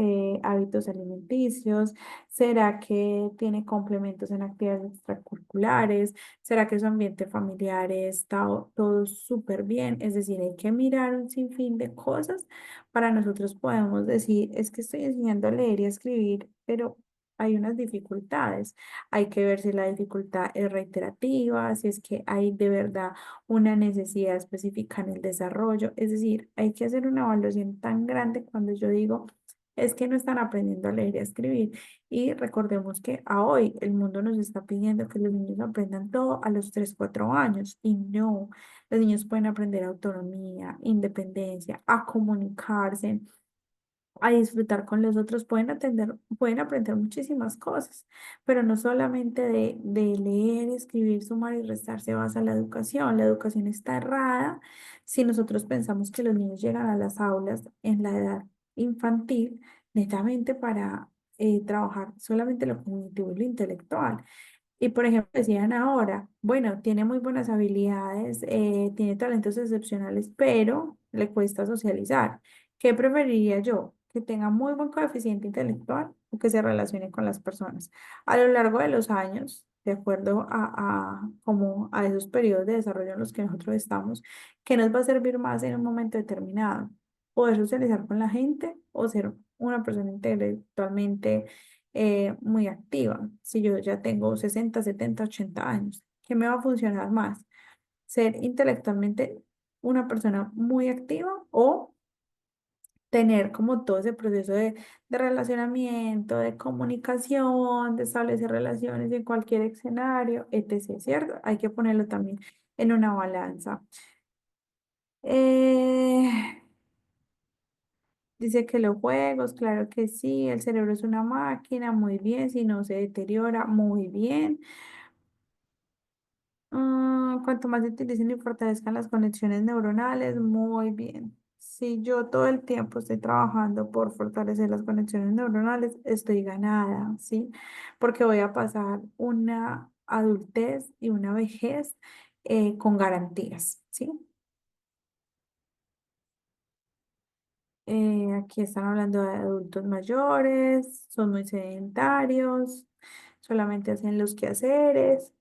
hábitos alimenticios? ¿Será que tiene complementos en actividades extracurriculares? ¿Será que su ambiente familiar está todo súper bien? Es decir, hay que mirar un sinfín de cosas para nosotros podemos decir, es que estoy enseñando a leer y a escribir, pero hay unas dificultades. Hay que ver si la dificultad es reiterativa, si es que hay de verdad una necesidad específica en el desarrollo. Es decir, hay que hacer una evaluación tan grande cuando yo digo, es que no están aprendiendo a leer y a escribir. Y recordemos que a hoy el mundo nos está pidiendo que los niños aprendan todo a los 3 4 años y no, los niños pueden aprender autonomía, independencia, a comunicarse, a disfrutar con los otros, pueden aprender muchísimas cosas, pero no solamente de leer, escribir, sumar y restar se basa la educación. La educación está errada si nosotros pensamos que los niños llegan a las aulas en la edad infantil netamente para trabajar solamente lo cognitivo y lo intelectual. Y por ejemplo, decían ahora, bueno, tiene muy buenas habilidades, tiene talentos excepcionales, pero le cuesta socializar. ¿Qué preferiría yo? ¿Que tenga muy buen coeficiente intelectual o que se relacione con las personas? A lo largo de los años, de acuerdo como a esos periodos de desarrollo en los que nosotros estamos, ¿qué nos va a servir más en un momento determinado? ¿Poder socializar con la gente o ser una persona intelectualmente muy activa? Si yo ya tengo 60 70 80 años, ¿qué me va a funcionar más? ¿Ser intelectualmente una persona muy activa o tener como todo ese proceso de relacionamiento, de comunicación, de establecer relaciones en cualquier escenario, etc., ¿cierto? Hay que ponerlo también en una balanza. Eh, Dice que los juegos, claro que sí, el cerebro es una máquina, muy bien, si no se deteriora, muy bien. Cuanto más se utilicen y fortalezcan las conexiones neuronales, muy bien. Si yo todo el tiempo estoy trabajando por fortalecer las conexiones neuronales, estoy ganada, ¿sí? Porque voy a pasar una adultez y una vejez con garantías, ¿sí? Aquí están hablando de adultos mayores, son muy sedentarios, solamente hacen los quehaceres.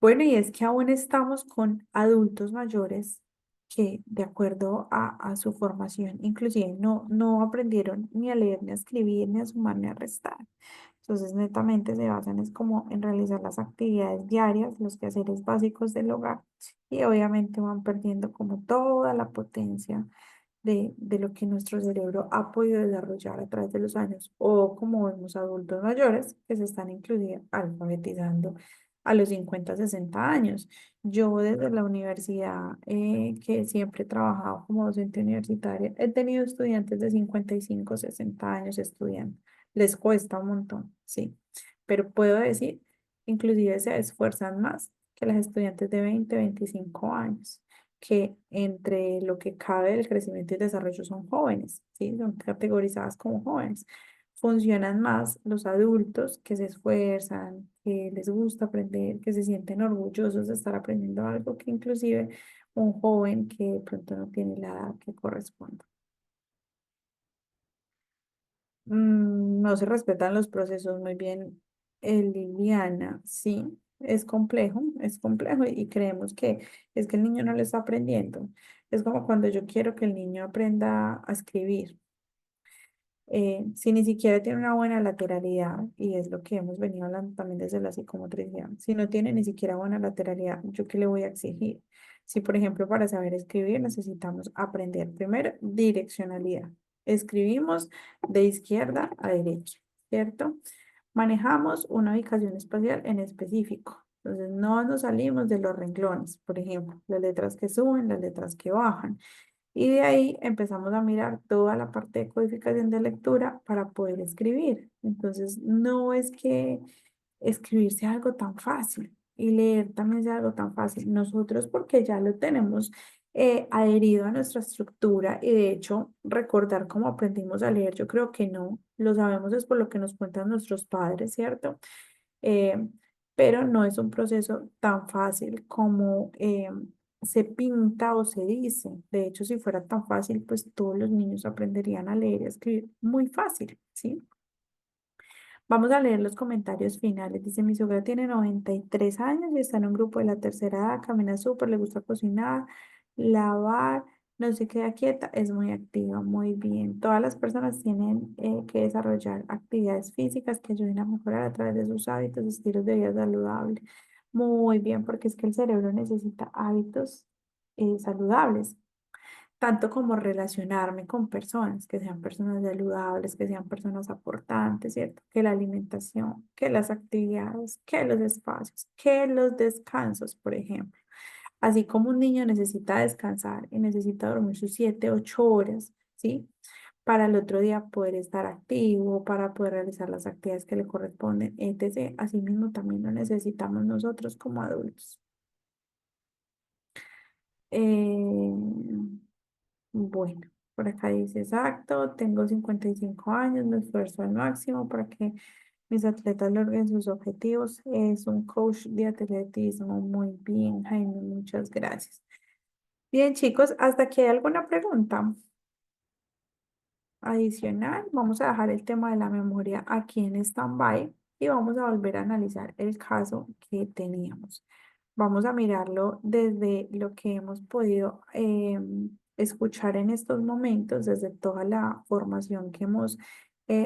Bueno, y es que aún estamos con adultos mayores que, de acuerdo a su formación, inclusive no aprendieron ni a leer, ni a escribir, ni a sumar, ni a restar. Entonces, netamente se basan es como en realizar las actividades diarias, los quehaceres básicos del hogar, y obviamente van perdiendo como toda la potencia de lo que nuestro cerebro ha podido desarrollar a través de los años, o como vemos adultos mayores que se están inclusive alfabetizando a los 50 60 años. Yo desde la universidad, que siempre he trabajado como docente universitaria, he tenido estudiantes de 55 60 años estudiando. Les cuesta un montón, sí, pero puedo decir, inclusive se esfuerzan más que las estudiantes de 20 25 años, que entre lo que cabe del crecimiento y desarrollo son jóvenes, ¿sí? Son categorizadas como jóvenes. Funcionan más los adultos que se esfuerzan, que les gusta aprender, que se sienten orgullosos de estar aprendiendo algo, que inclusive un joven que de pronto no tiene la edad que corresponde. No se respetan los procesos muy bien, Liliana, sí, es complejo y creemos que es que el niño no lo está aprendiendo. Es como cuando yo quiero que el niño aprenda a escribir, si ni siquiera tiene una buena lateralidad, y es lo que hemos venido hablando también desde la psicomotricidad, si no tiene ni siquiera buena lateralidad, ¿yo qué le voy a exigir? Si, por ejemplo, para saber escribir necesitamos aprender primero direccionalidad. Escribimos de izquierda a derecha, ¿cierto? Manejamos una ubicación espacial en específico. Entonces, no nos salimos de los renglones, por ejemplo, las letras que suben, las letras que bajan. Y de ahí empezamos a mirar toda la parte de codificación de lectura para poder escribir. Entonces, no es que escribir sea algo tan fácil y leer también sea algo tan fácil. Nosotros porque ya lo tenemos adherido a nuestra estructura y de hecho recordar cómo aprendimos a leer, yo creo que no, lo sabemos es por lo que nos cuentan nuestros padres, ¿cierto? Eh, pero no es un proceso tan fácil como se pinta o se dice. De hecho, si fuera tan fácil, pues todos los niños aprenderían a leer y a escribir muy fácil, ¿sí? Vamos a leer los comentarios finales. Dice, mi suegra tiene 93 años y está en un grupo de la tercera edad, camina súper, le gusta cocinar, lavar, no se queda quieta, es muy activa, muy bien. Todas las personas tienen que desarrollar actividades físicas que ayuden a mejorar a través de sus hábitos, estilos de vida saludables. Muy bien, porque es que el cerebro necesita hábitos saludables tanto como relacionarme con personas, que sean personas saludables, que sean personas aportantes, ¿cierto? Que la alimentación, que las actividades, que los espacios, que los descansos, por ejemplo. Así como un niño necesita descansar y necesita dormir sus 7, 8 horas, ¿sí? Para el otro día poder estar activo, para poder realizar las actividades que le corresponden, etc. Asimismo, también lo necesitamos nosotros como adultos. Eh, Bueno, por acá dice exacto, tengo 55 años, me esfuerzo al máximo para que mis atletas logren sus objetivos. Es un coach de atletismo. Muy bien, Jaime, muchas gracias. Bien, chicos, ¿hasta aquí hay alguna pregunta adicional? Vamos a dejar el tema de la memoria aquí en stand-by y vamos a volver a analizar el caso que teníamos. Vamos a mirarlo desde lo que hemos podido escuchar en estos momentos, desde toda la formación que hemos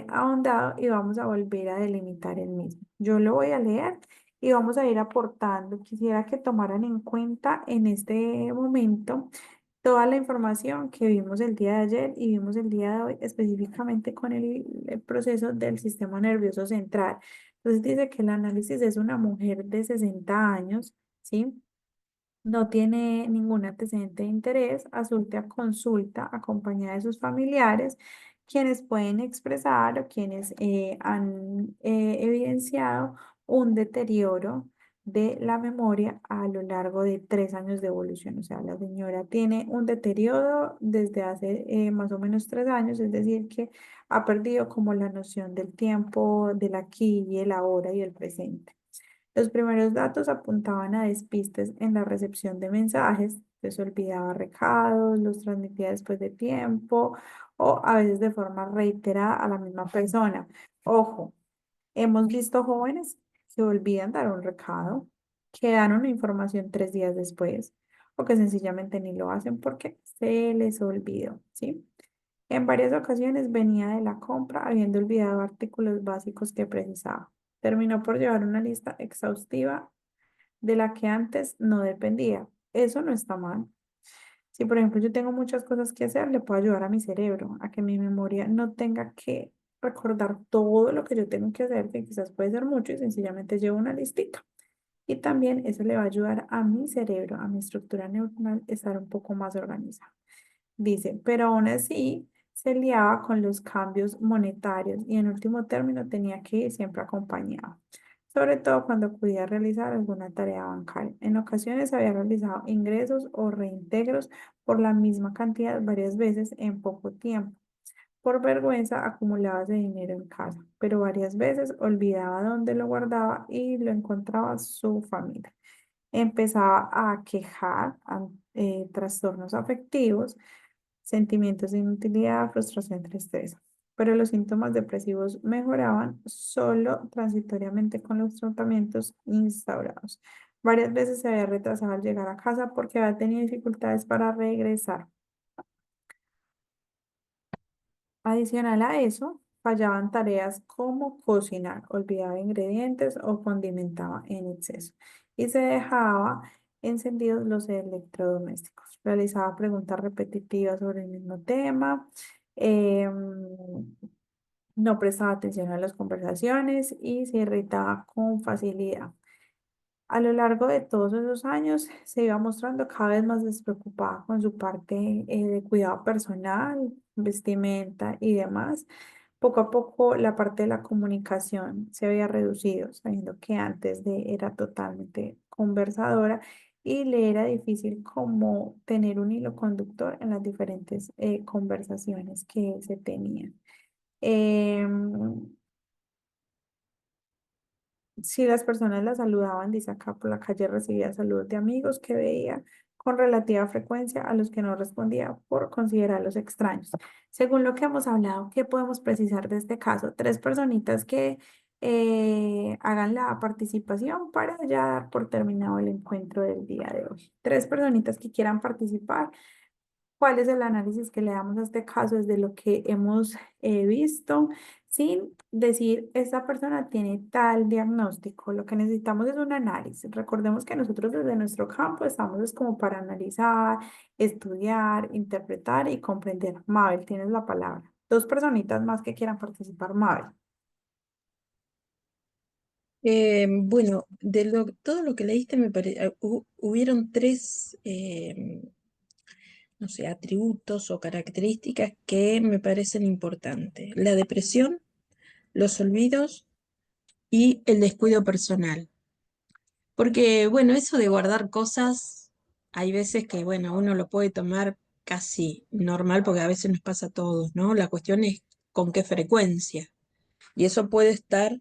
ahondado y vamos a volver a delimitar el mismo. Yo lo voy a leer y vamos a ir aportando. Quisiera que tomaran en cuenta en este momento toda la información que vimos el día de ayer y vimos el día de hoy específicamente con el proceso del sistema nervioso central. Entonces dice que el análisis es una mujer de 60 años, ¿sí? No tiene ningún antecedente de interés, asulte a consulta acompañada de sus familiares, quienes pueden expresar o quienes han evidenciado un deterioro de la memoria a lo largo de 3 años de evolución. O sea, la señora tiene un deterioro desde hace más o menos 3 años, es decir, que ha perdido como la noción del tiempo, del aquí y el ahora y el presente. Los primeros datos apuntaban a despistes en la recepción de mensajes, se olvidaba recados, los transmitía después de tiempo o a veces de forma reiterada a la misma persona. Ojo, hemos visto jóvenes que olvidan dar un recado, que dan una información 3 días después o que sencillamente ni lo hacen porque se les olvidó, ¿sí? En varias ocasiones venía de la compra habiendo olvidado artículos básicos que precisaba. Terminó por llevar una lista exhaustiva de la que antes no dependía. Eso no está mal. Si, por ejemplo, yo tengo muchas cosas que hacer, le puedo ayudar a mi cerebro a que mi memoria no tenga que recordar todo lo que yo tengo que hacer, que quizás puede ser mucho y sencillamente llevo una listita. Y también eso le va a ayudar a mi cerebro, a mi estructura neuronal, estar un poco más organizada. Dice, pero aún así se liaba con los cambios monetarios y en último término tenía que ir siempre acompañado, sobre todo cuando acudía a realizar alguna tarea bancaria. En ocasiones había realizado ingresos o reintegros por la misma cantidad varias veces en poco tiempo. Por vergüenza acumulaba ese dinero en casa, pero varias veces olvidaba dónde lo guardaba y lo encontraba su familia. Empezaba a quejar trastornos afectivos, sentimientos de inutilidad, frustración, tristeza. Pero los síntomas depresivos mejoraban solo transitoriamente con los tratamientos instaurados. Varias veces se había retrasado al llegar a casa porque había tenido dificultades para regresar. Adicional a eso, fallaban tareas como cocinar, olvidaba ingredientes o condimentaba en exceso. Y se dejaba encendidos los electrodomésticos. Realizaba preguntas repetitivas sobre el mismo tema. No prestaba atención a las conversaciones y se irritaba con facilidad. A lo largo de todos esos años se iba mostrando cada vez más despreocupada con su parte de cuidado personal, vestimenta y demás. Poco a poco la parte de la comunicación se había reducido, sabiendo que antes de era totalmente conversadora y le era difícil como tener un hilo conductor en las diferentes conversaciones que se tenían. Em, si las personas la saludaban, dice acá por la calle, recibía saludos de amigos que veía con relativa frecuencia, a los que no respondía por considerarlos extraños. Según lo que hemos hablado, ¿qué podemos precisar de este caso? Tres personitas que hagan la participación para ya dar por terminado el encuentro del día de hoy. Tres personitas que quieran participar. ¿Cuál es el análisis que le damos a este caso desde lo que hemos visto, sin decir esta persona tiene tal diagnóstico? Lo que necesitamos es un análisis. Recordemos que nosotros desde nuestro campo estamos es como para analizar, estudiar, interpretar y comprender. Mabel, tienes la palabra. Dos personitas más que quieran participar, Mabel. Bueno, todo lo que leíste hubieron tres, no sé, atributos o características que me parecen importantes. La depresión, los olvidos y el descuido personal. Porque, bueno, eso de guardar cosas, hay veces que, bueno, uno lo puede tomar casi normal porque a veces nos pasa a todos, ¿no? La cuestión es con qué frecuencia. Y eso puede estar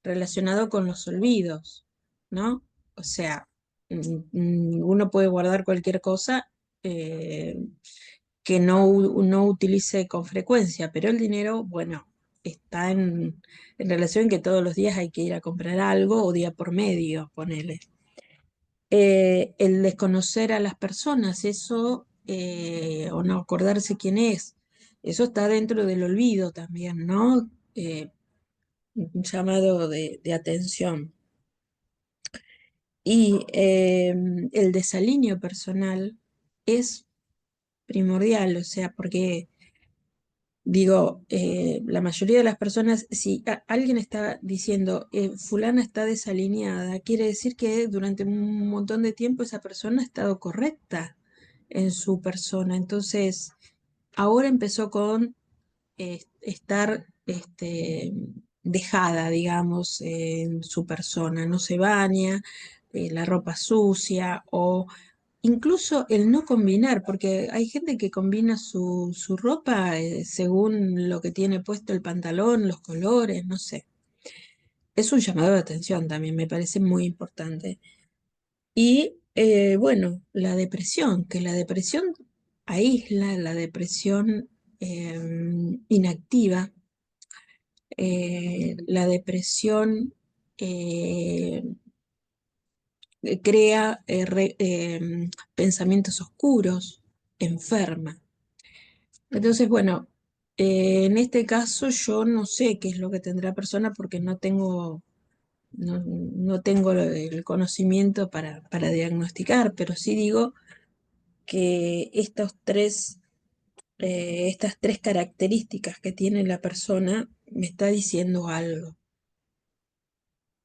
relacionado con los olvidos, ¿no? O sea, uno puede guardar cualquier cosa eh, que no utilice con frecuencia, pero el dinero, bueno, está en relación que todos los días hay que ir a comprar algo o día por medio, ponele. El desconocer a las personas, eso, o no acordarse quién es, eso está dentro del olvido también, ¿no? Un llamado de atención. Y el desalineo personal es primordial, o sea, porque digo, la mayoría de las personas, si alguien está diciendo, fulana está desalineada, quiere decir que durante un montón de tiempo esa persona ha estado correcta en su persona. Entonces, ahora empezó con estar dejada, digamos, en su persona. No se baña, la ropa sucia o incluso el no combinar, porque hay gente que combina su ropa según lo que tiene puesto el pantalón, los colores, no sé. Es un llamado de atención también, me parece muy importante. Y bueno, la depresión, que la depresión aísla, la depresión inactiva, la depresión eh, crea pensamientos oscuros, enferma. Entonces, bueno, en este caso yo no sé qué es lo que tendrá la persona porque no tengo el conocimiento para diagnosticar, pero sí digo que estas tres características que tiene la persona me está diciendo algo.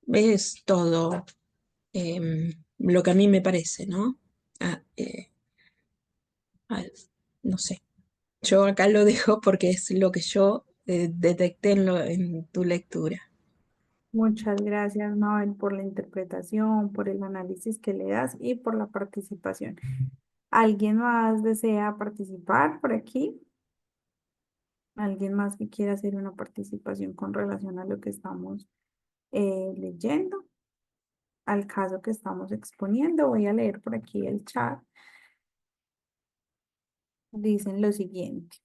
Es todo lo que a mí me parece, ¿no? Ah, ah, no sé. Yo acá lo dejo porque es lo que yo detecté en tu lectura. Muchas gracias, Mabel, por la interpretación, por el análisis que le das y por la participación. ¿Alguien más desea participar por aquí? ¿Alguien más que quiera hacer una participación con relación a lo que estamos leyendo, al caso que estamos exponiendo? Voy a leer por aquí el chat. Dicen lo siguiente.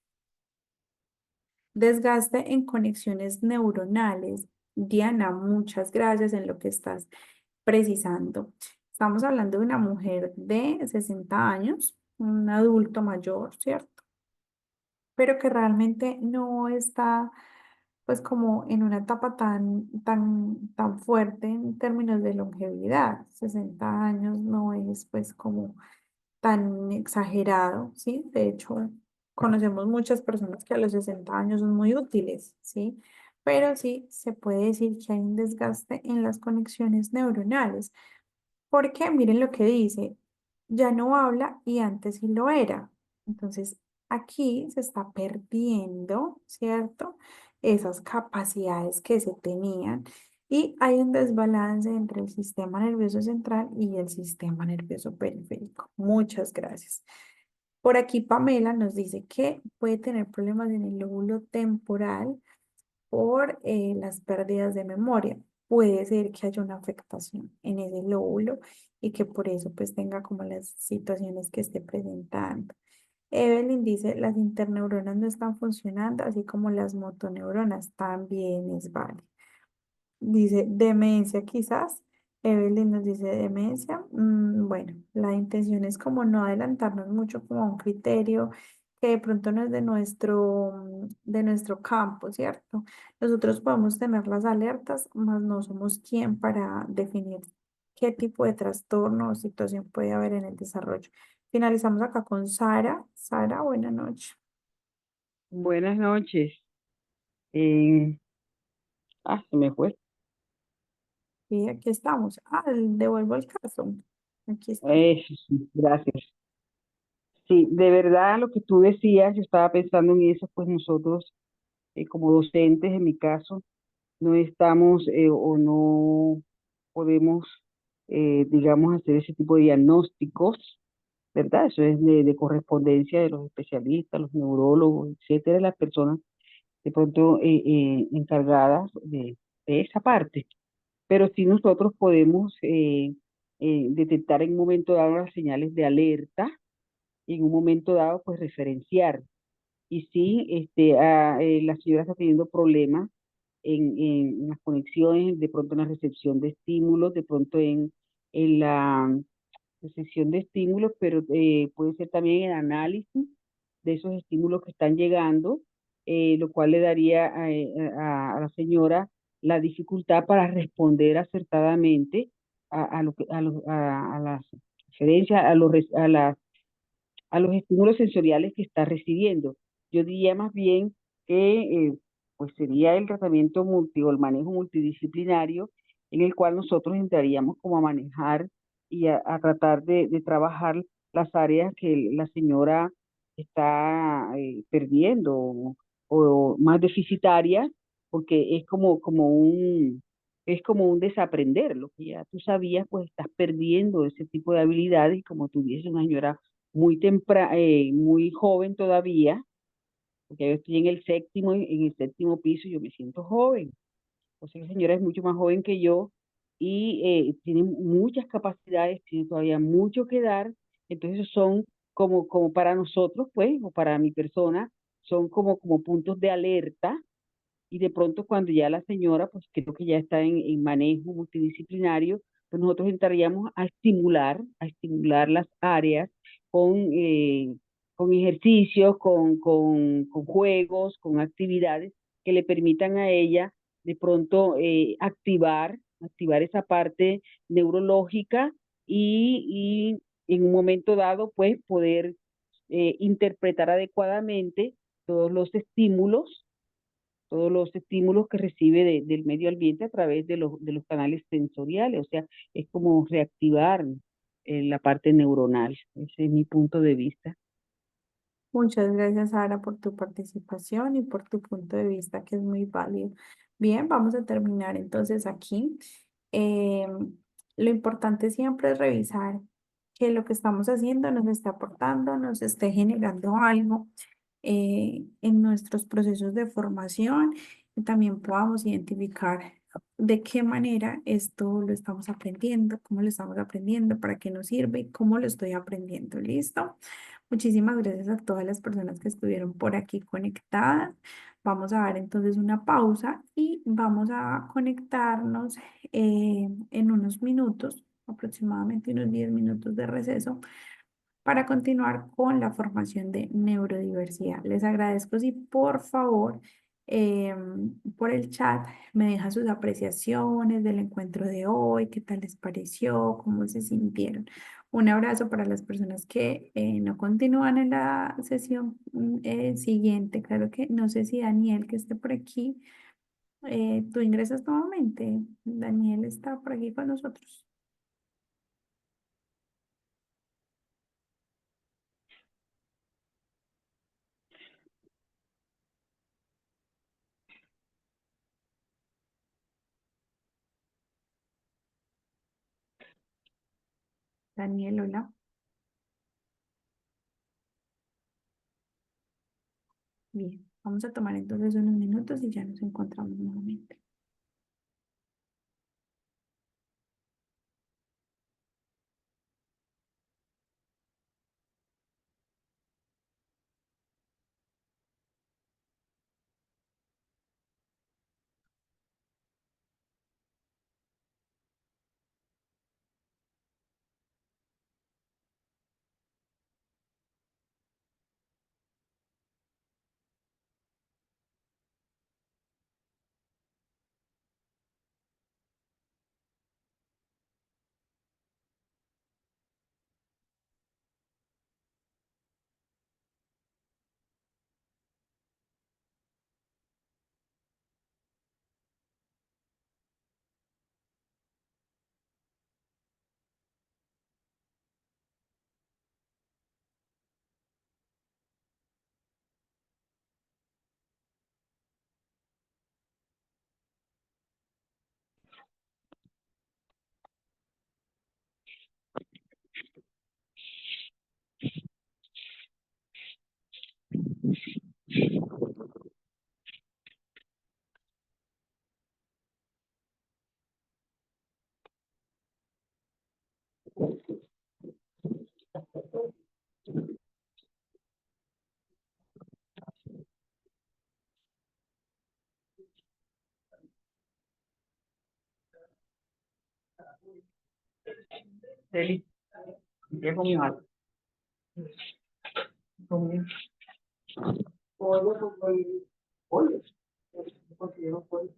Desgaste en conexiones neuronales. Diana, muchas gracias en lo que estás precisando. Estamos hablando de una mujer de 60 años, un adulto mayor, ¿cierto? Pero que realmente no está pues como en una etapa tan fuerte en términos de longevidad. 60 años no es pues como tan exagerado, ¿sí? De hecho, conocemos muchas personas que a los 60 años son muy útiles, ¿sí? Pero sí se puede decir que hay un desgaste en las conexiones neuronales. Porque miren lo que dice, ya no habla y antes sí lo era. Entonces, aquí se está perdiendo, ¿cierto? Esas capacidades que se tenían y hay un desbalance entre el sistema nervioso central y el sistema nervioso periférico. Muchas gracias. Por aquí Pamela nos dice que puede tener problemas en el lóbulo temporal por las pérdidas de memoria. Puede ser que haya una afectación en ese lóbulo y que por eso pues tenga como las situaciones que esté presentando. Evelyn dice, las interneuronas no están funcionando, así como las motoneuronas también es válido. Dice demencia quizás. Evelyn nos dice demencia. Bueno, la intención es como no adelantarnos mucho como a un criterio que de pronto no es de nuestro campo, ¿cierto? Nosotros podemos tener las alertas, mas no somos quien para definir qué tipo de trastorno o situación puede haber en el desarrollo. Finalizamos acá con Sara. Sara, buenas noches. Buenas noches. Eh, Se me fue. Y aquí estamos. Devuelvo el caso. Aquí está. Eso sí, gracias. Sí, de verdad lo que tú decías, yo estaba pensando en eso, pues nosotros como docentes, en mi caso, no estamos o no podemos, digamos, hacer ese tipo de diagnósticos, ¿verdad? Eso es de correspondencia de los especialistas, los neurólogos, etcétera, las personas de pronto encargadas de esa parte. Pero sí nosotros podemos detectar en un momento dado las señales de alerta y en un momento dado, pues referenciar. Y sí, la señora está teniendo problemas en las conexiones, de pronto en la recepción de estímulos, de pronto en la recepción de estímulos, pero puede ser también el análisis de esos estímulos que están llegando, lo cual le daría a la señora la dificultad para responder acertadamente a lo que, a las referencias, a los estímulos sensoriales que está recibiendo. Yo diría más bien que pues sería el tratamiento o el manejo multidisciplinario en el cual nosotros entraríamos como a manejar y a tratar de trabajar las áreas que la señora está perdiendo o más deficitarias, porque es como un desaprender, lo que ya tú sabías, pues estás perdiendo ese tipo de habilidades y como tuviese una señora muy joven todavía, porque yo estoy en el séptimo piso y yo me siento joven. O sea, la señora es mucho más joven que yo y tiene muchas capacidades, tiene todavía mucho que dar. Entonces son como para nosotros, pues, o para mi persona, son como puntos de alerta y de pronto cuando ya la señora, pues creo que ya está en manejo multidisciplinario, pues nosotros entraríamos a estimular las áreas con, eh, con ejercicios, con juegos, con actividades que le permitan a ella de pronto activar esa parte neurológica y en un momento dado, pues poder interpretar adecuadamente todos los estímulos todos los estímulos que recibe del medio ambiente a través de los canales sensoriales, o sea, es como reactivar la parte neuronal. Ese es mi punto de vista. Muchas gracias, Sara, por tu participación y por tu punto de vista, que es muy válido. Bien, vamos a terminar entonces aquí. Lo importante siempre es revisar que lo que estamos haciendo nos esté aportando, nos esté generando algo en nuestros procesos de formación y también podamos identificar de qué manera esto lo estamos aprendiendo, cómo lo estamos aprendiendo, para qué nos sirve y cómo lo estoy aprendiendo. ¿Listo? Muchísimas gracias a todas las personas que estuvieron por aquí conectadas. Vamos a dar entonces una pausa y vamos a conectarnos en unos minutos, aproximadamente unos 10 minutos de receso, para continuar con la formación de neurodiversidad. Les agradezco si por favor por el chat, me deja sus apreciaciones del encuentro de hoy, qué tal les pareció, cómo se sintieron. Un abrazo para las personas que no continúan en la sesión siguiente. Claro que no sé si Daniel, que esté por aquí, tú ingresas nuevamente. Daniel está por aquí con nosotros. Daniel, hola. Bien, vamos a tomar entonces unos minutos y ya nos encontramos nuevamente. Celi, ¿qué comió algo? Comió pollo, pollo. Considero pollo.